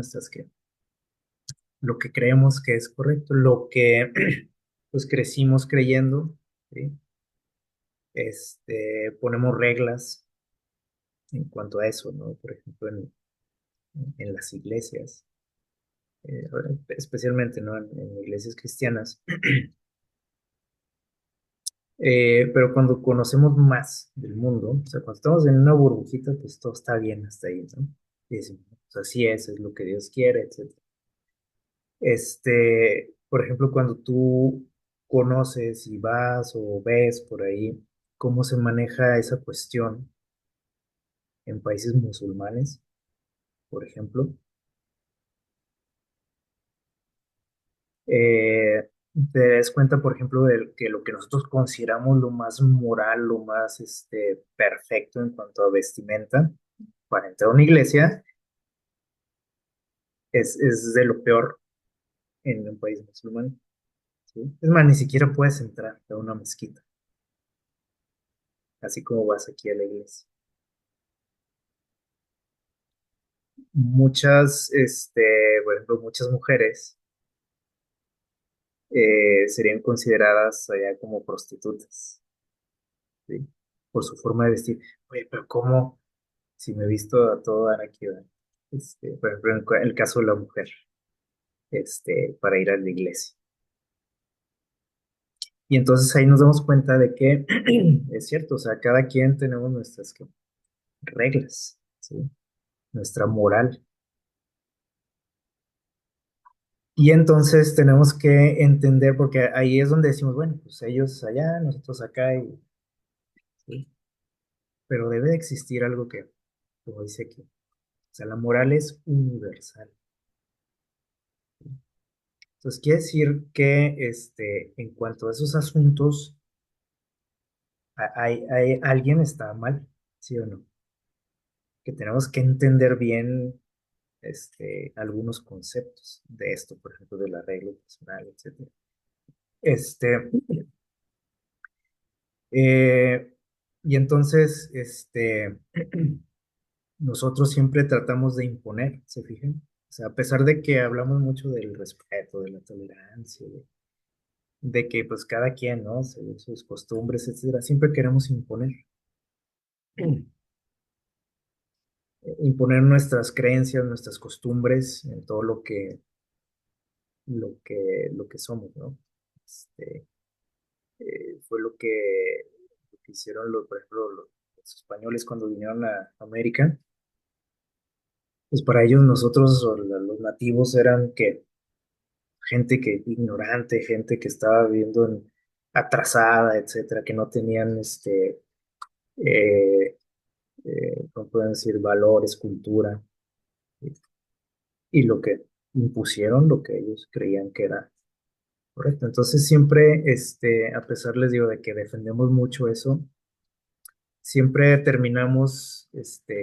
lo que creemos que es correcto, lo que pues crecimos creyendo, ¿sí? Ponemos reglas en cuanto a eso, ¿no? Por ejemplo, en las iglesias, especialmente, ¿no? En iglesias cristianas. Pero cuando conocemos más del mundo, o sea, cuando estamos en una burbujita, pues todo está bien hasta ahí, ¿no? Y decimos, pues así es lo que Dios quiere, etcétera. Por ejemplo, cuando tú conoces y vas o ves por ahí cómo se maneja esa cuestión en países musulmanes, por ejemplo, te das cuenta, por ejemplo, de que lo que nosotros consideramos lo más moral, lo más perfecto en cuanto a vestimenta para entrar a una iglesia, es de lo peor en un país musulmán, ¿sí? Es más, ni siquiera puedes entrar a una mezquita, así como vas aquí a la iglesia. Muchas, por ejemplo, muchas mujeres serían consideradas allá como prostitutas, ¿sí? Por su forma de vestir. Oye, pero ¿cómo si me he visto a todo dar aquí, ¿verdad? Por ejemplo, en el caso de la mujer, para ir a la iglesia. Y entonces ahí nos damos cuenta de que es cierto, o sea, cada quien tenemos nuestras reglas, ¿sí? Nuestra moral. Y entonces tenemos que entender, porque ahí es donde decimos, bueno, pues ellos allá, nosotros acá, ¿sí? Pero debe de existir algo que, como dice aquí, o sea, la moral es universal. Entonces quiere decir que en cuanto a esos asuntos, alguien está mal, ¿sí o no? Que tenemos que entender bien algunos conceptos de esto, por ejemplo, del arreglo personal, etcétera. Este, eh, y entonces, nosotros siempre tratamos de imponer, ¿se fijan? O sea, a pesar de que hablamos mucho del respeto, de la tolerancia, de que pues cada quien, ¿no? Según sus costumbres, etcétera, siempre queremos imponer, imponer nuestras creencias, nuestras costumbres en todo lo que somos, ¿no? Este, fue lo que hicieron, por ejemplo, los españoles cuando vinieron a América. Pues para ellos nosotros, o los nativos, eran que gente que ignorante, gente que estaba viviendo atrasada, etcétera, que no tenían eh, ¿cómo pueden decir? Valores, cultura, y lo que impusieron, lo que ellos creían que era correcto. Entonces siempre, a pesar les digo de que defendemos mucho eso, siempre terminamos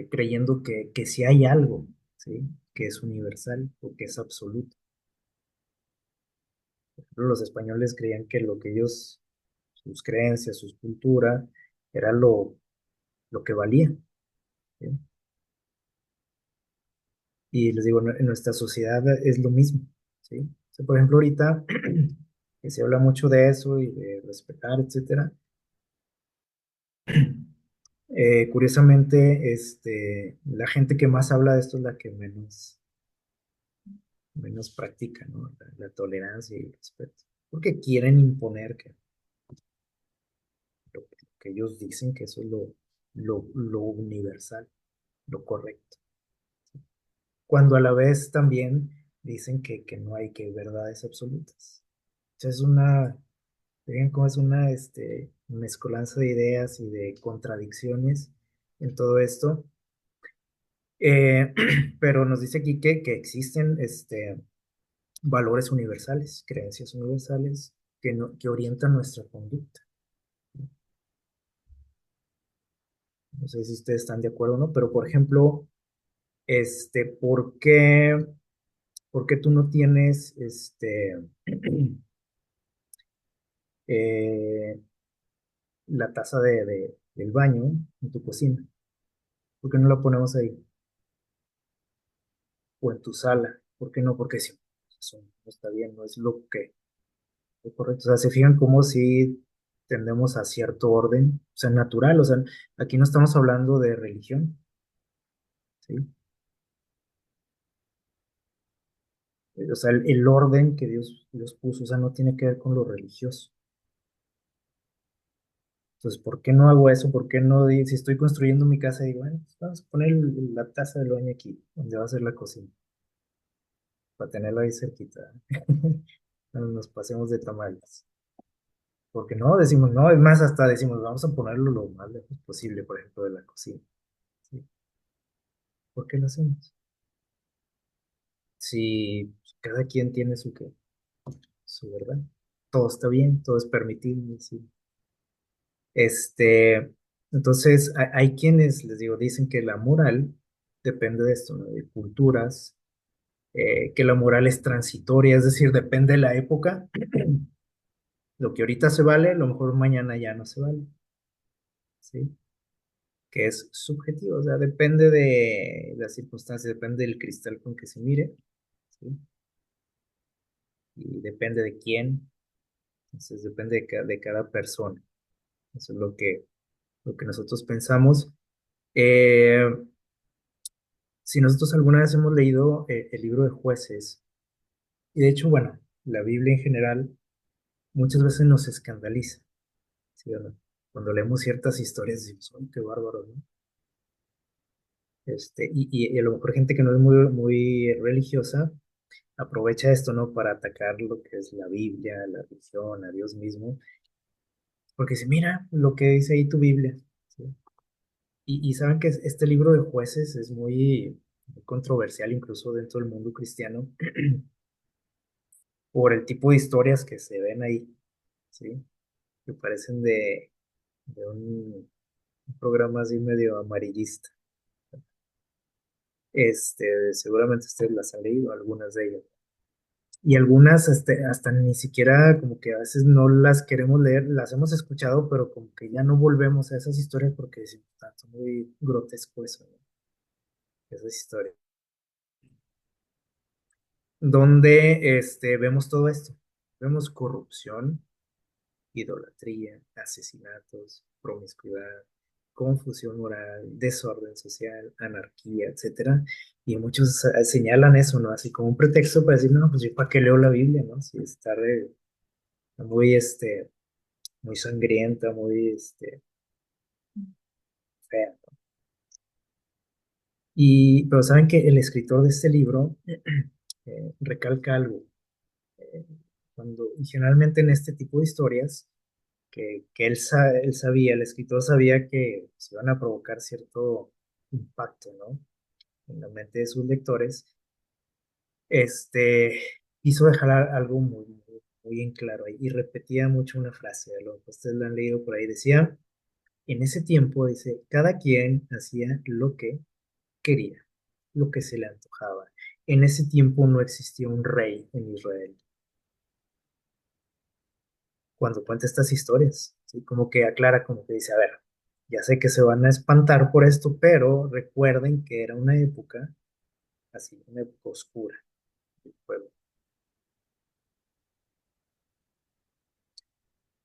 creyendo que sí hay algo, ¿sí? Que es universal o que es absoluto. Por ejemplo, los españoles creían que lo que ellos, sus creencias, su cultura, era lo que valía, ¿sí? Y les digo, en nuestra sociedad es lo mismo, ¿sí? O sea, por ejemplo, ahorita que se habla mucho de eso y de respetar, etcétera. Curiosamente, la gente que más habla de esto es la que menos practica, ¿no? La tolerancia y el respeto. Porque quieren imponer que ellos dicen que eso es lo universal, lo correcto. Cuando a la vez también dicen que no hay que verdades absolutas. O sea, vean cómo es una mezcolanza de ideas y de contradicciones en todo esto. Eh, pero nos dice aquí que existen valores universales, creencias universales que orientan nuestra conducta. No sé si ustedes están de acuerdo o no, pero por ejemplo, ¿por qué? ¿Por qué tú no tienes eh, la taza del baño en tu cocina? ¿Por qué no la ponemos ahí? O en tu sala. ¿Por qué no? Porque si eso no está bien, no es lo correcto. O sea, se fijan cómo si tendemos a cierto orden, o sea, natural. O sea, aquí no estamos hablando de religión, ¿sí? O sea, el orden que Dios puso, o sea, no tiene que ver con lo religioso. Entonces, ¿por qué no hago eso? ¿Por qué no, si estoy construyendo mi casa, digo, bueno, pues vamos a poner la taza del baño aquí, donde va a ser la cocina, para tenerla ahí cerquita? No nos pasemos de tamales. Porque no, decimos, no, es más, hasta decimos, vamos a ponerlo lo más lejos posible, por ejemplo, de la cocina. ¿Sí? ¿Por qué lo hacemos? Si cada quien tiene su verdad, todo está bien, todo es permitido, ¿sí? Este, entonces, hay quienes, les digo, dicen que la moral depende de esto, ¿no? De culturas, que la moral es transitoria, es decir, depende de la época. Lo que ahorita se vale, a lo mejor mañana ya no se vale, ¿sí? Que es subjetivo, o sea, depende de las circunstancias, depende del cristal con que se mire, ¿sí? Y depende de quién, entonces depende de cada persona. Eso es lo que nosotros pensamos. Eh, si nosotros alguna vez hemos leído el libro de Jueces, y de hecho, bueno, la Biblia en general muchas veces nos escandaliza, ¿sí o no? Cuando leemos ciertas historias, decimos, ¡ay, qué bárbaro!, ¿no? Y a lo mejor gente que no es muy religiosa aprovecha esto, ¿no? Para atacar lo que es la Biblia, la religión, a Dios mismo, porque dice, mira lo que dice ahí tu Biblia, ¿sí? Y saben que este libro de Jueces es muy controversial incluso dentro del mundo cristiano por el tipo de historias que se ven ahí, ¿sí? Que parecen de un programa así medio amarillista. Seguramente ustedes las han leído, algunas de ellas. Y algunas hasta ni siquiera como que a veces no las queremos leer, las hemos escuchado, pero como que ya no volvemos a esas historias porque es tanto muy grotesco eso, ¿no? Esas historias. Donde vemos todo esto. Vemos corrupción, idolatría, asesinatos, promiscuidad, confusión moral, desorden social, anarquía, etcétera. Y muchos señalan eso, ¿no? Así como un pretexto para decir, no, pues yo para qué leo la Biblia, ¿no? Si está muy, muy sangrienta, muy, fea. Pero saben que el escritor de este libro recalca algo. Y generalmente en este tipo de historias, que él sabía, el escritor sabía que se iban a provocar cierto impacto, ¿no? En la mente de sus lectores, este, quiso dejar algo muy en claro ahí, y repetía mucho una frase, a lo que ustedes la han leído por ahí, decía, en ese tiempo, dice, cada quien hacía lo que quería, lo que se le antojaba. En ese tiempo no existía un rey en Israel. Cuando cuenta estas historias, ¿sí? Como que aclara, como que dice, a ver, ya sé que se van a espantar por esto, pero recuerden que era una época así, una época oscura del pueblo.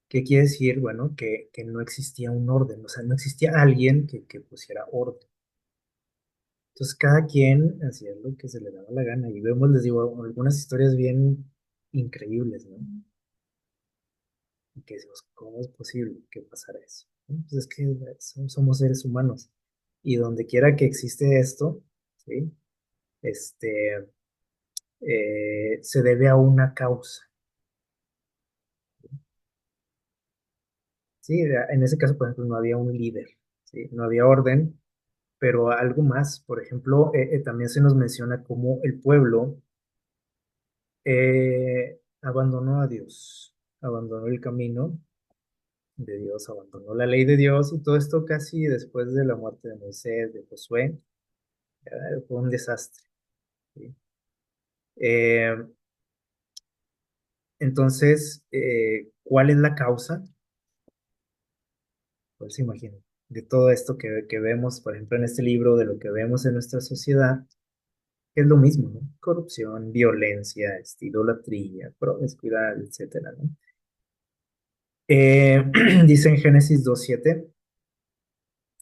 ¿Qué quiere decir? Bueno, que no existía un orden, o sea, no existía alguien que pusiera orden. Entonces, cada quien hacía lo que se le daba la gana. Y vemos, les digo, algunas historias bien increíbles, ¿no? Y que decimos, ¿cómo es posible que pasara eso? ¿No? Pues es que somos seres humanos. Y donde quiera que existe esto, ¿sí? Este, se debe a una causa, ¿sí? En ese caso, por ejemplo, no había un líder, ¿sí? No había orden, pero algo más. Por ejemplo, también se nos menciona cómo el pueblo abandonó a Dios, abandonó el camino de Dios, abandonó la ley de Dios, y todo esto casi después de la muerte de Moisés, de Josué. Fue un desastre, ¿sí? Eh, entonces, ¿cuál es la causa? Pues se imagina, de todo esto que vemos, por ejemplo, en este libro, de lo que vemos en nuestra sociedad, que es lo mismo, ¿no? Corrupción, violencia, idolatría, promiscuidad, etcétera, ¿no? Dice en Génesis 2:7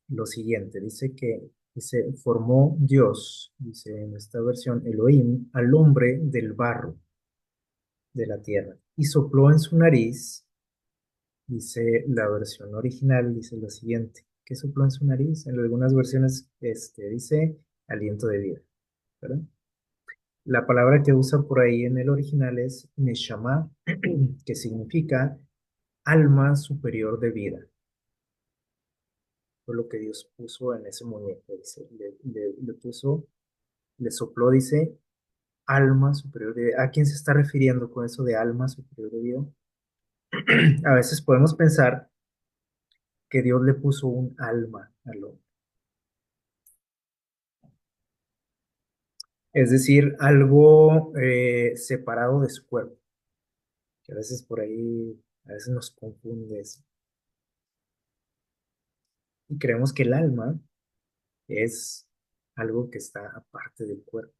lo siguiente, dice, formó Dios, dice en esta versión, Elohim, al hombre del barro de la tierra y sopló en su nariz, dice la versión original, dice lo siguiente, ¿qué sopló en su nariz? En algunas versiones dice aliento de vida, ¿verdad? La palabra que usa por ahí en el original es neshama, que significa alma superior de vida. Fue lo que Dios puso en ese muñeco, dice, le puso, le sopló, dice, alma superior de vida. ¿A quién se está refiriendo con eso de alma superior de vida? A veces podemos pensar que Dios le puso un alma al hombre, es decir, algo separado de su cuerpo, que a veces por ahí, a veces nos confunde eso. Y creemos que el alma es algo que está aparte del cuerpo.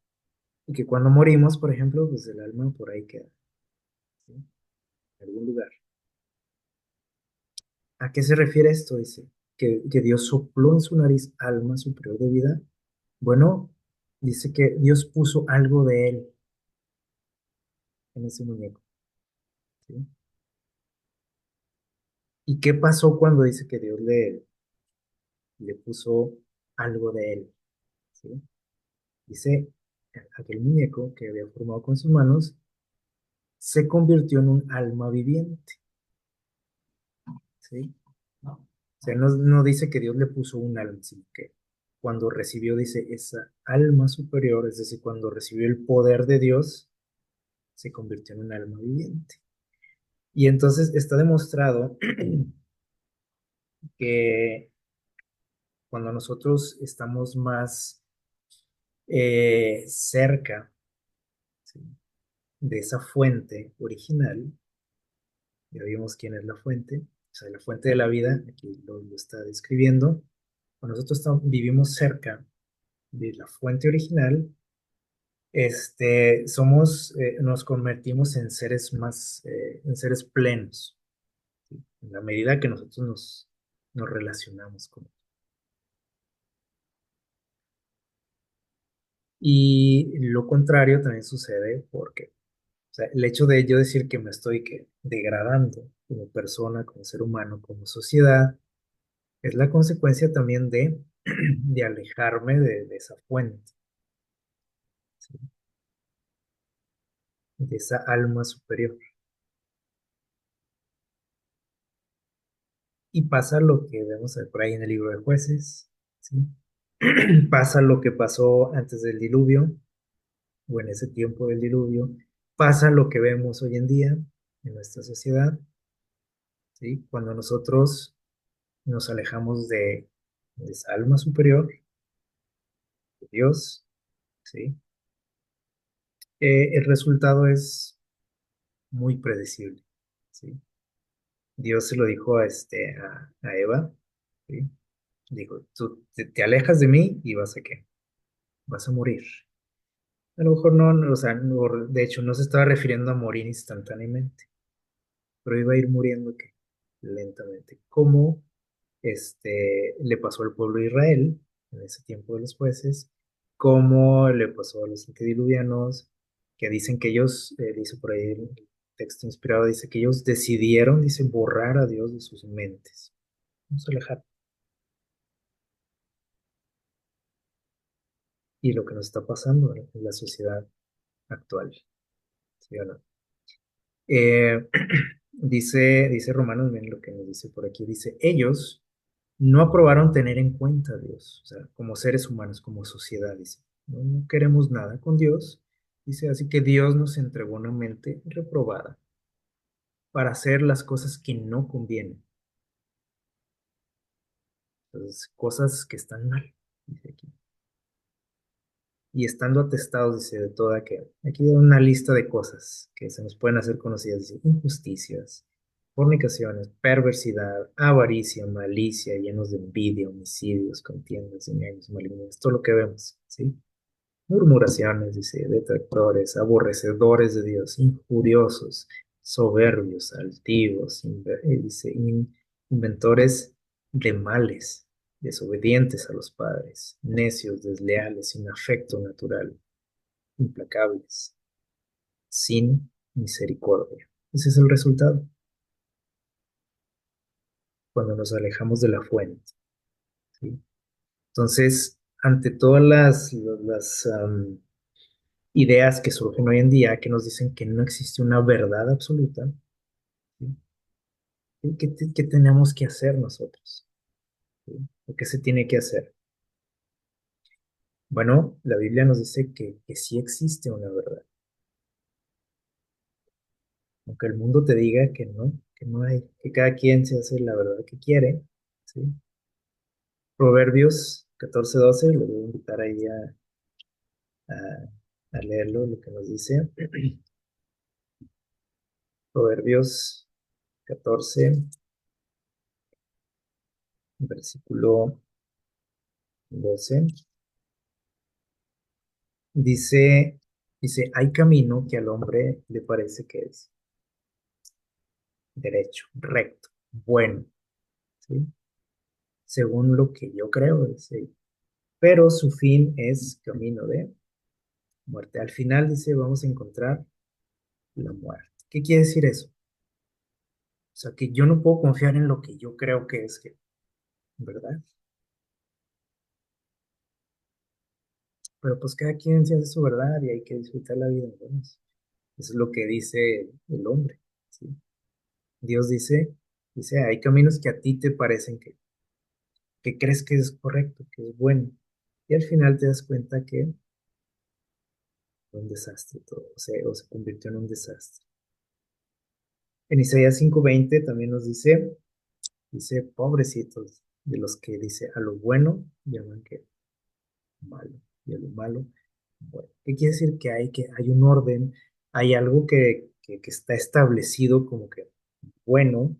Y que cuando morimos, por ejemplo, pues el alma por ahí queda, ¿sí? En algún lugar. ¿A qué se refiere esto? Dice, que Dios sopló en su nariz alma superior de vida. Bueno, dice que Dios puso algo de él en ese muñeco, ¿sí? ¿Y qué pasó cuando dice que Dios le puso algo de él? ¿Sí? Dice, aquel muñeco que había formado con sus manos se convirtió en un alma viviente, ¿sí? O sea, no dice que Dios le puso un alma, sino que cuando recibió, dice, esa alma superior, es decir, cuando recibió el poder de Dios, se convirtió en un alma viviente. Y entonces está demostrado que cuando nosotros estamos más cerca, ¿sí?, de esa fuente original, ya vimos quién es la fuente, o sea, la fuente de la vida, aquí lo está describiendo, cuando nosotros vivimos cerca de la fuente original, nos convertimos en seres en seres plenos, ¿sí? En la medida que nosotros nos relacionamos con él. Y lo contrario también sucede porque, o sea, el hecho de yo decir que me estoy degradando como persona, como ser humano, como sociedad, es la consecuencia también de alejarme de esa fuente, ¿sí?, de esa alma superior. Y pasa lo que vemos por ahí en el libro de Jueces, ¿sí? Pasa lo que pasó antes del diluvio, o en ese tiempo del diluvio. Pasa lo que vemos hoy en día en nuestra sociedad, ¿sí? Cuando nosotros nos alejamos de esa alma superior, de Dios, ¿sí? El resultado es muy predecible, ¿sí? Dios se lo dijo a Eva, ¿sí? Dijo, tú te alejas de mí y vas a qué, vas a morir. A lo mejor no, o sea, de hecho no se estaba refiriendo a morir instantáneamente, pero iba a ir muriendo ¿qué?, lentamente, como le pasó al pueblo de Israel en ese tiempo de los jueces, como le pasó a los antediluvianos, que dicen que ellos, dice por ahí el texto inspirado, dice que ellos decidieron, dice, borrar a Dios de sus mentes. Vamos a alejar. Y lo que nos está pasando en la sociedad actual, ¿sí o no? Eh, dice Romanos, ven lo que nos dice por aquí, dice, ellos no aprobaron tener en cuenta a Dios, o sea, como seres humanos, como sociedad, dice, no queremos nada con Dios, dice, así que Dios nos entregó una mente reprobada para hacer las cosas que no convienen, entonces, cosas que están mal, dice aquí. y estando atestados, dice, de toda que, aquí hay una lista de cosas que se nos pueden hacer conocidas, dice, injusticias, fornicaciones, perversidad, avaricia, malicia, llenos de envidia, homicidios, contiendas, engaños, malignos, todo lo que vemos, ¿sí? Murmuraciones, dice, detractores, aborrecedores de Dios, injuriosos, soberbios, altivos, dice, inventores de males, desobedientes a los padres, necios, desleales, sin afecto natural, implacables, sin misericordia. Ese es el resultado cuando nos alejamos de la fuente, ¿sí? Entonces, ante todas las ideas que surgen hoy en día que nos dicen que no existe una verdad absoluta, ¿sí? ¿Qué tenemos que hacer nosotros? ¿Sí? ¿O qué se tiene que hacer? Bueno, la Biblia nos dice que sí existe una verdad, aunque el mundo te diga que no hay, que cada quien se hace la verdad que quiere, ¿sí? Proverbios 14:12, lo voy a invitar ahí a leerlo, lo que nos dice. Proverbios 14, versículo 12. Dice, dice, hay camino que al hombre le parece que es derecho, recto, bueno, ¿sí? Según lo que yo creo, dice, pero su fin es camino de muerte. Al final, dice, vamos a encontrar la muerte. ¿Qué quiere decir eso? O sea, que yo no puedo confiar en lo que yo creo que es, ¿verdad? Pero pues cada quien se hace su verdad y hay que disfrutar la vida, ¿no? Eso es lo que dice el hombre, ¿sí? Dios dice, hay caminos que a ti te parecen que crees que es correcto, que es bueno, y al final te das cuenta que fue un desastre todo, o se convirtió en un desastre. En Isaías 5:20 también nos dice, pobrecitos de los que dice, a lo bueno llaman que malo, y a lo malo, bueno. ¿Qué quiere decir? Que hay un orden, hay algo que está establecido como que bueno,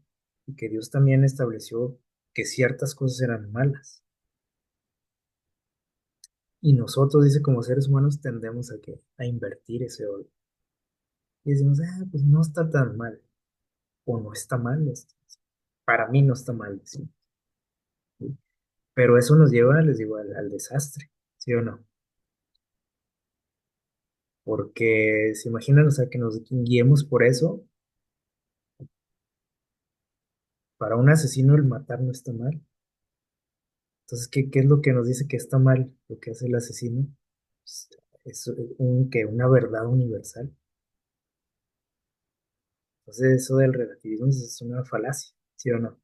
y que Dios también estableció que ciertas cosas eran malas. Y nosotros, dice, como seres humanos tendemos a invertir ese orden. Y decimos, pues no está tan mal, o no está mal esto. Para mí no está mal, ¿sí? ¿Sí? Pero eso nos lleva, les digo, al desastre, ¿sí o no? Porque se imaginan, o sea, que nos guiemos por eso. Para un asesino el matar no está mal. Entonces, ¿qué es lo que nos dice que está mal lo que hace el asesino? Pues, es una verdad universal. Entonces, eso del relativismo es una falacia, ¿sí o no?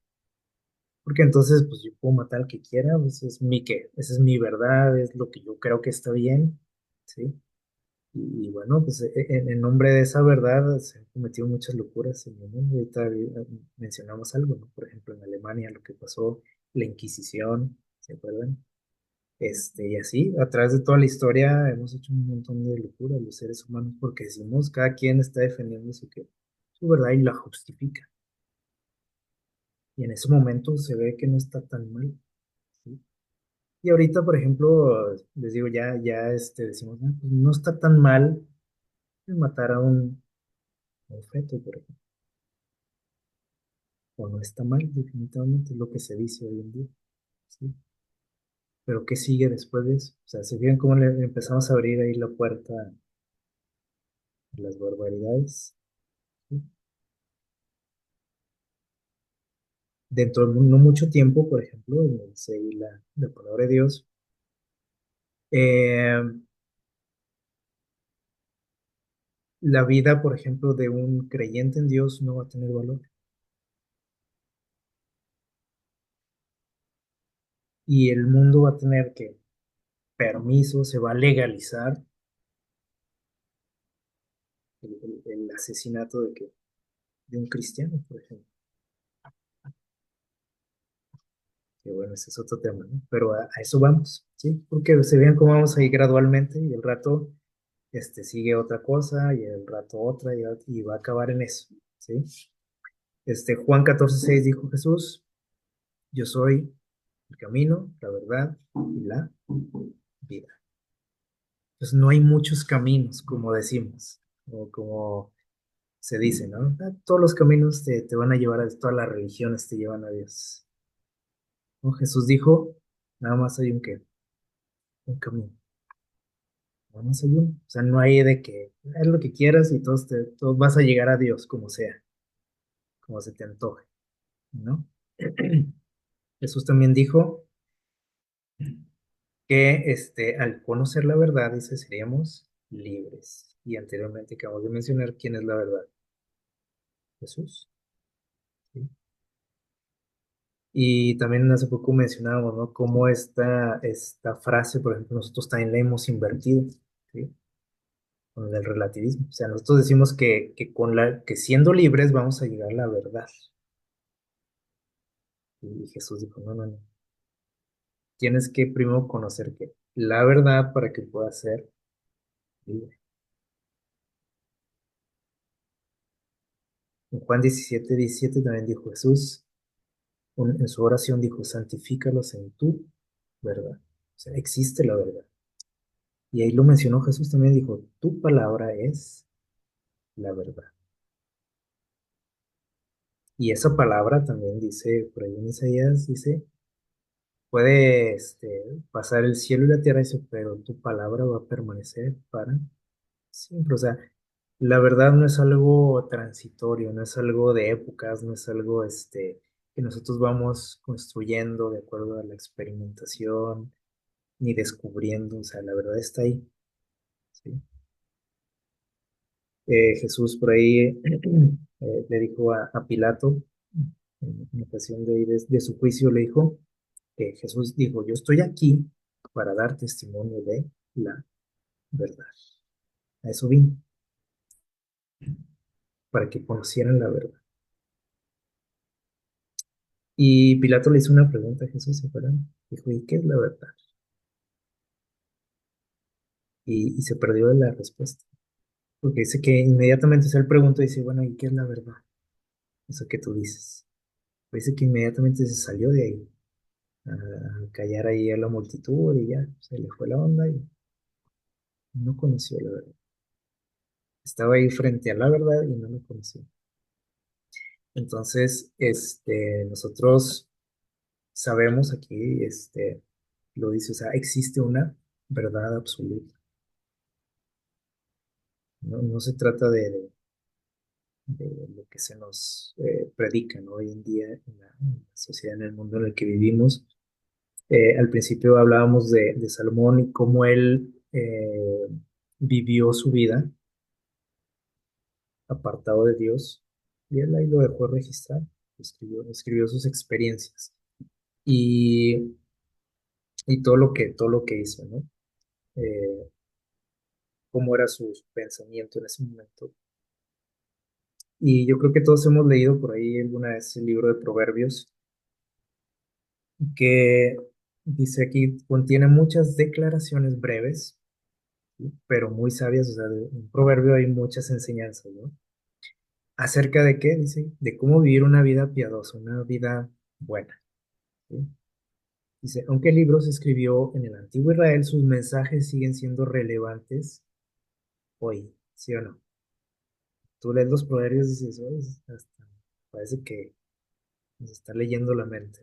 Porque entonces, pues yo puedo matar al que quiera, pues es esa es mi verdad, es lo que yo creo que está bien, ¿sí? Y bueno, pues en nombre de esa verdad se han cometido muchas locuras en el mundo. Ahorita mencionamos algo, ¿no? Por ejemplo, en Alemania lo que pasó, la Inquisición, ¿se acuerdan? Y así, a través de toda la historia hemos hecho un montón de locuras los seres humanos porque decimos, cada quien está defendiendo su verdad y la justifica. Y en ese momento se ve que no está tan mal, ¿sí? Y ahorita, por ejemplo, les digo, ya decimos, "Ah, pues no está tan mal matar a un feto, por ejemplo. O no está mal, definitivamente, es lo que se dice hoy en día, ¿sí? Pero ¿qué sigue después de eso? O sea, ¿se fijan cómo le empezamos a abrir ahí la puerta a las barbaridades? ¿Sí? Dentro de no mucho tiempo, por ejemplo, dice ahí la palabra de Dios, eh, la vida, por ejemplo, de un creyente en Dios no va a tener valor. Y el mundo va a tener que permiso, se va a legalizar el asesinato de un cristiano, por ejemplo. Que bueno, ese es otro tema, ¿no? Pero a eso vamos. ¿sí? Porque se vean cómo vamos a ir gradualmente y el rato sigue otra cosa y el rato otra y va a acabar en eso, ¿sí? Juan 14:6 dijo Jesús, yo soy el camino, la verdad y la vida. Pues no hay muchos caminos, como decimos, o como se dice, ¿no? Todos los caminos te van a llevar a todas las religiones te llevan a Dios. ¿No? Jesús dijo, nada más hay un camino, nada más hay uno. O sea, no hay de que haz lo que quieras y todos vas a llegar a Dios como sea, como se te antoje, ¿no? Jesús también dijo que al conocer la verdad, dice, seríamos libres. Y anteriormente acabamos de mencionar quién es la verdad. Jesús. ¿Sí? Y también hace poco mencionábamos, ¿no? Cómo esta frase, por ejemplo, nosotros también la hemos invertido, ¿sí? Con el relativismo. O sea, nosotros decimos que siendo libres vamos a llegar a la verdad. Y Jesús dijo, no, no, no. Tienes que primero conocer que la verdad para que puedas ser libre. En Juan 17:17 también dijo Jesús, en su oración dijo, santifícalos en tu verdad. O sea, existe la verdad. Y ahí lo mencionó Jesús también, dijo, tu palabra es la verdad. Y esa palabra también dice, por ahí en Isaías, dice, puede pasar el cielo y la tierra, dice, pero tu palabra va a permanecer para siempre. O sea, la verdad no es algo transitorio, no es algo de épocas, no es algo que nosotros vamos construyendo de acuerdo a la experimentación, ni descubriendo. O sea, la verdad está ahí. ¿Sí? Jesús por ahí le dijo a Pilato, en ocasión de su juicio, le dijo que Jesús dijo, yo estoy aquí para dar testimonio de la verdad. A eso vine, para que conocieran la verdad. Y Pilato le hizo una pregunta a Jesús, ¿se acuerdan? Dijo, ¿y qué es la verdad? Y se perdió de la respuesta. Porque dice que inmediatamente, o sea, él pregunta y dice, bueno, ¿y qué es la verdad? Eso que tú dices. Dice que inmediatamente se salió de ahí, a callar ahí a la multitud y ya, se le fue la onda y no conoció la verdad. Estaba ahí frente a la verdad y no la conoció. Entonces, nosotros sabemos aquí, lo dice, o sea, existe una verdad absoluta. No, no se trata de lo que se nos predica, ¿no? Hoy en día en la sociedad, en el mundo en el que vivimos. Al principio hablábamos de Salomón y cómo él vivió su vida apartado de Dios y él ahí lo dejó registrar, escribió sus experiencias y, y todo lo que hizo, ¿no? Eh, Cómo era su pensamiento en ese momento. Y yo creo que todos hemos leído por ahí alguna vez el libro de Proverbios, que dice aquí, contiene muchas declaraciones breves, ¿sí? Pero muy sabias, o sea, de un proverbio hay muchas enseñanzas, ¿no? ¿Acerca de qué? Dice, de cómo vivir una vida piadosa, una vida buena, ¿sí? Dice, aunque el libro se escribió en el antiguo Israel, sus mensajes siguen siendo relevantes hoy, ¿sí o no? Tú lees los proverbios y dices, "Oye, hasta parece que nos está leyendo la mente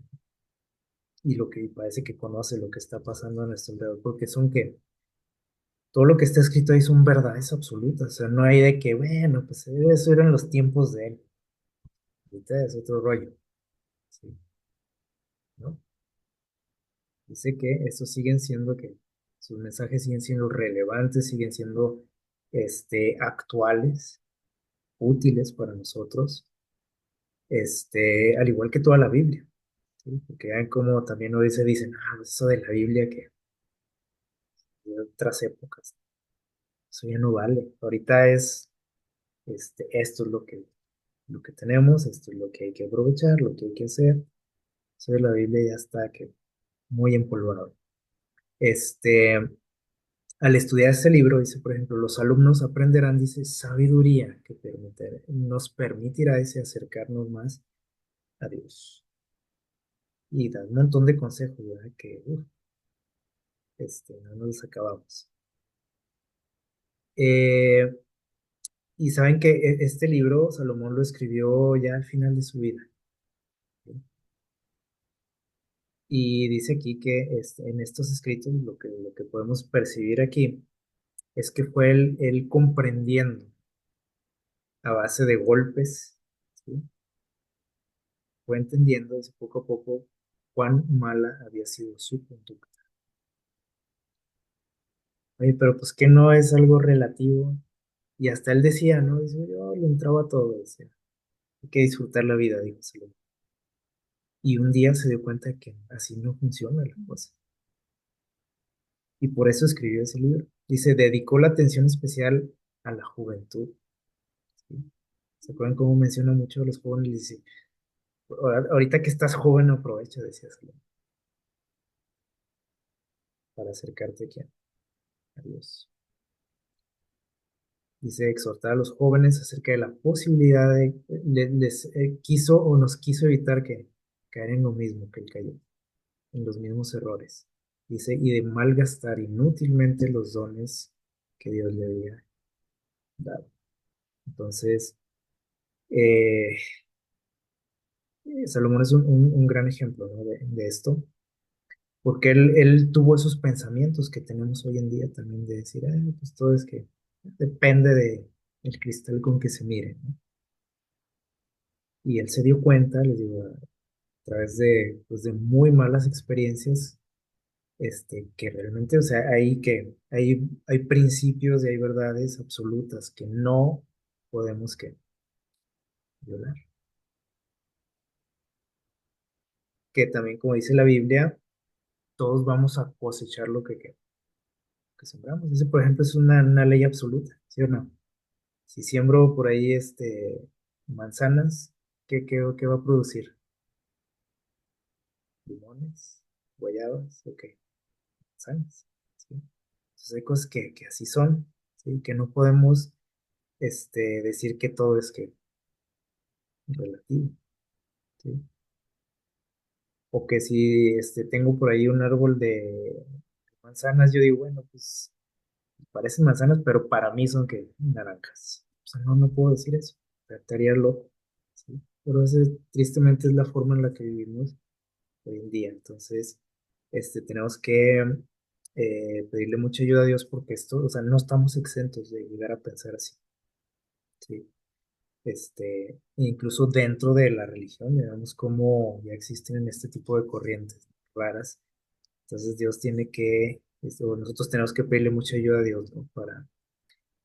y lo que parece que conoce lo que está pasando a nuestro alrededor, porque son que todo lo que está escrito ahí son verdades absolutas, o sea, no hay de que, bueno, pues eso eran los tiempos de él, ahorita es otro rollo, ¿sí? ¿No? Dice que estos siguen siendo que sus mensajes siguen siendo relevantes, siguen siendo actuales, útiles para nosotros, al igual que toda la Biblia, ¿sí? Porque hay como también hoy se dicen, pues eso de la Biblia que de otras épocas, eso ya no vale. Ahorita esto es lo que tenemos, esto es lo que hay que aprovechar, lo que hay que hacer. Eso de la Biblia ya está que muy empolvado. Este, al estudiar este libro, dice, por ejemplo, los alumnos aprenderán, dice, sabiduría que nos permitirá, dice, acercarnos más a Dios. Y da un montón de consejos, ¿verdad? Que no nos acabamos. Eh, y saben que este libro Salomón lo escribió ya al final de su vida. ¿Sí? Y dice aquí que en estos escritos lo que podemos percibir aquí es que fue él comprendiendo a base de golpes, ¿sí? Fue entendiendo desde poco a poco cuán mala había sido su conducta. Oye, pero pues que no es algo relativo. Y hasta él decía, ¿no? Dice, yo le entraba a todo, decía. Hay que disfrutar la vida, dijo Salomón. Y un día se dio cuenta de que así no funciona la cosa. Y por eso escribió ese libro. Dice, dedicó la atención especial a la juventud. ¿Sí? ¿Se acuerdan cómo menciona mucho a los jóvenes? Dice, ahorita que estás joven, aprovecha, decía Salomón, para acercarte aquí a Dios. Dice, exhortar a los jóvenes acerca de la posibilidad de, les quiso o nos quiso evitar que caer en lo mismo que él cayó, en los mismos errores. Dice, y de malgastar inútilmente los dones que Dios le había dado. Entonces, eh, Salomón es un gran ejemplo, ¿no? de esto, porque él tuvo esos pensamientos que tenemos hoy en día también de decir, pues todo es que depende de el cristal con que se mire, ¿no? Y él se dio cuenta, les digo, a través de, pues, de muy malas experiencias, que realmente, o sea, hay principios y hay verdades absolutas que no podemos que violar. Que también, como dice la Biblia, todos vamos a cosechar que sembramos. Ese, por ejemplo, es una ley absoluta, ¿sí o no? Si siembro por ahí manzanas, ¿qué va a producir? Limones, guayabas, ok, manzanas. ¿Sí? Entonces hay cosas que así son, ¿sí? Que no podemos decir que todo es que relativo, ¿sí? O que si tengo por ahí un árbol de manzanas, yo digo, bueno, pues parecen manzanas, pero para mí son que naranjas. O sea, no puedo decir eso. Te haría loco, ¿sí? Pero ese, tristemente, es la forma en la que vivimos hoy en día. Entonces, tenemos que pedirle mucha ayuda a Dios porque esto, o sea, no estamos exentos de llegar a pensar así, ¿sí? Incluso dentro de la religión, digamos, como ya existen en este tipo de corrientes raras. Entonces Dios tiene que, o nosotros tenemos que pedirle mucha ayuda a Dios, ¿no? Para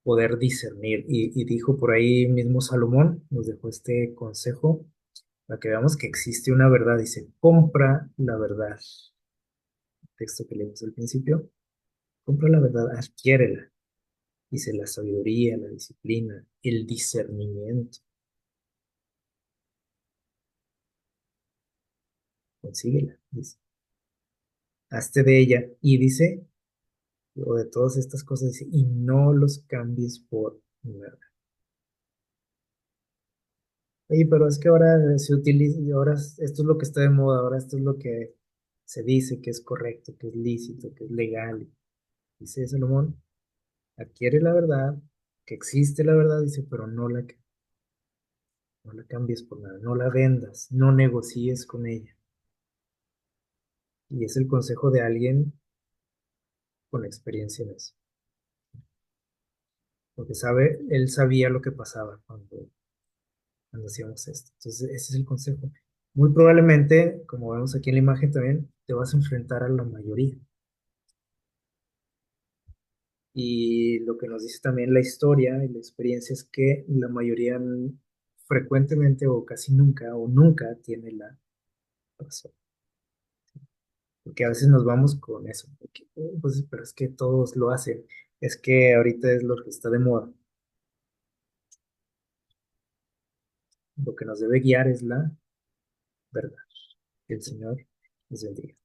poder discernir. Y dijo por ahí mismo Salomón, nos dejó este consejo para que veamos que existe una verdad. Dice, compra la verdad. El texto que leímos al principio, compra la verdad, adquiérela. Dice la sabiduría, la disciplina, el discernimiento. Consíguela, dice. Hazte de ella. Y dice, o de todas estas cosas, dice, y no los cambies por nada. Oye, pero es que ahora se utiliza, esto es lo que está de moda, ahora esto es lo que se dice que es correcto, que es lícito, que es legal. Dice Salomón, adquiere la verdad, que existe la verdad, dice, pero no la cambies por nada, no la vendas, no negocies con ella. Y es el consejo de alguien con experiencia en eso, porque él sabía lo que pasaba cuando hacíamos esto. Entonces, ese es el consejo. Muy probablemente, como vemos aquí en la imagen también, te vas a enfrentar a la mayoría. Y lo que nos dice también la historia y la experiencia es que la mayoría frecuentemente o casi nunca o nunca tiene la razón. Porque a veces nos vamos con eso, porque, pues, pero es que todos lo hacen, es que ahorita es lo que está de moda. Lo que nos debe guiar es la verdad. Que el Señor les bendiga.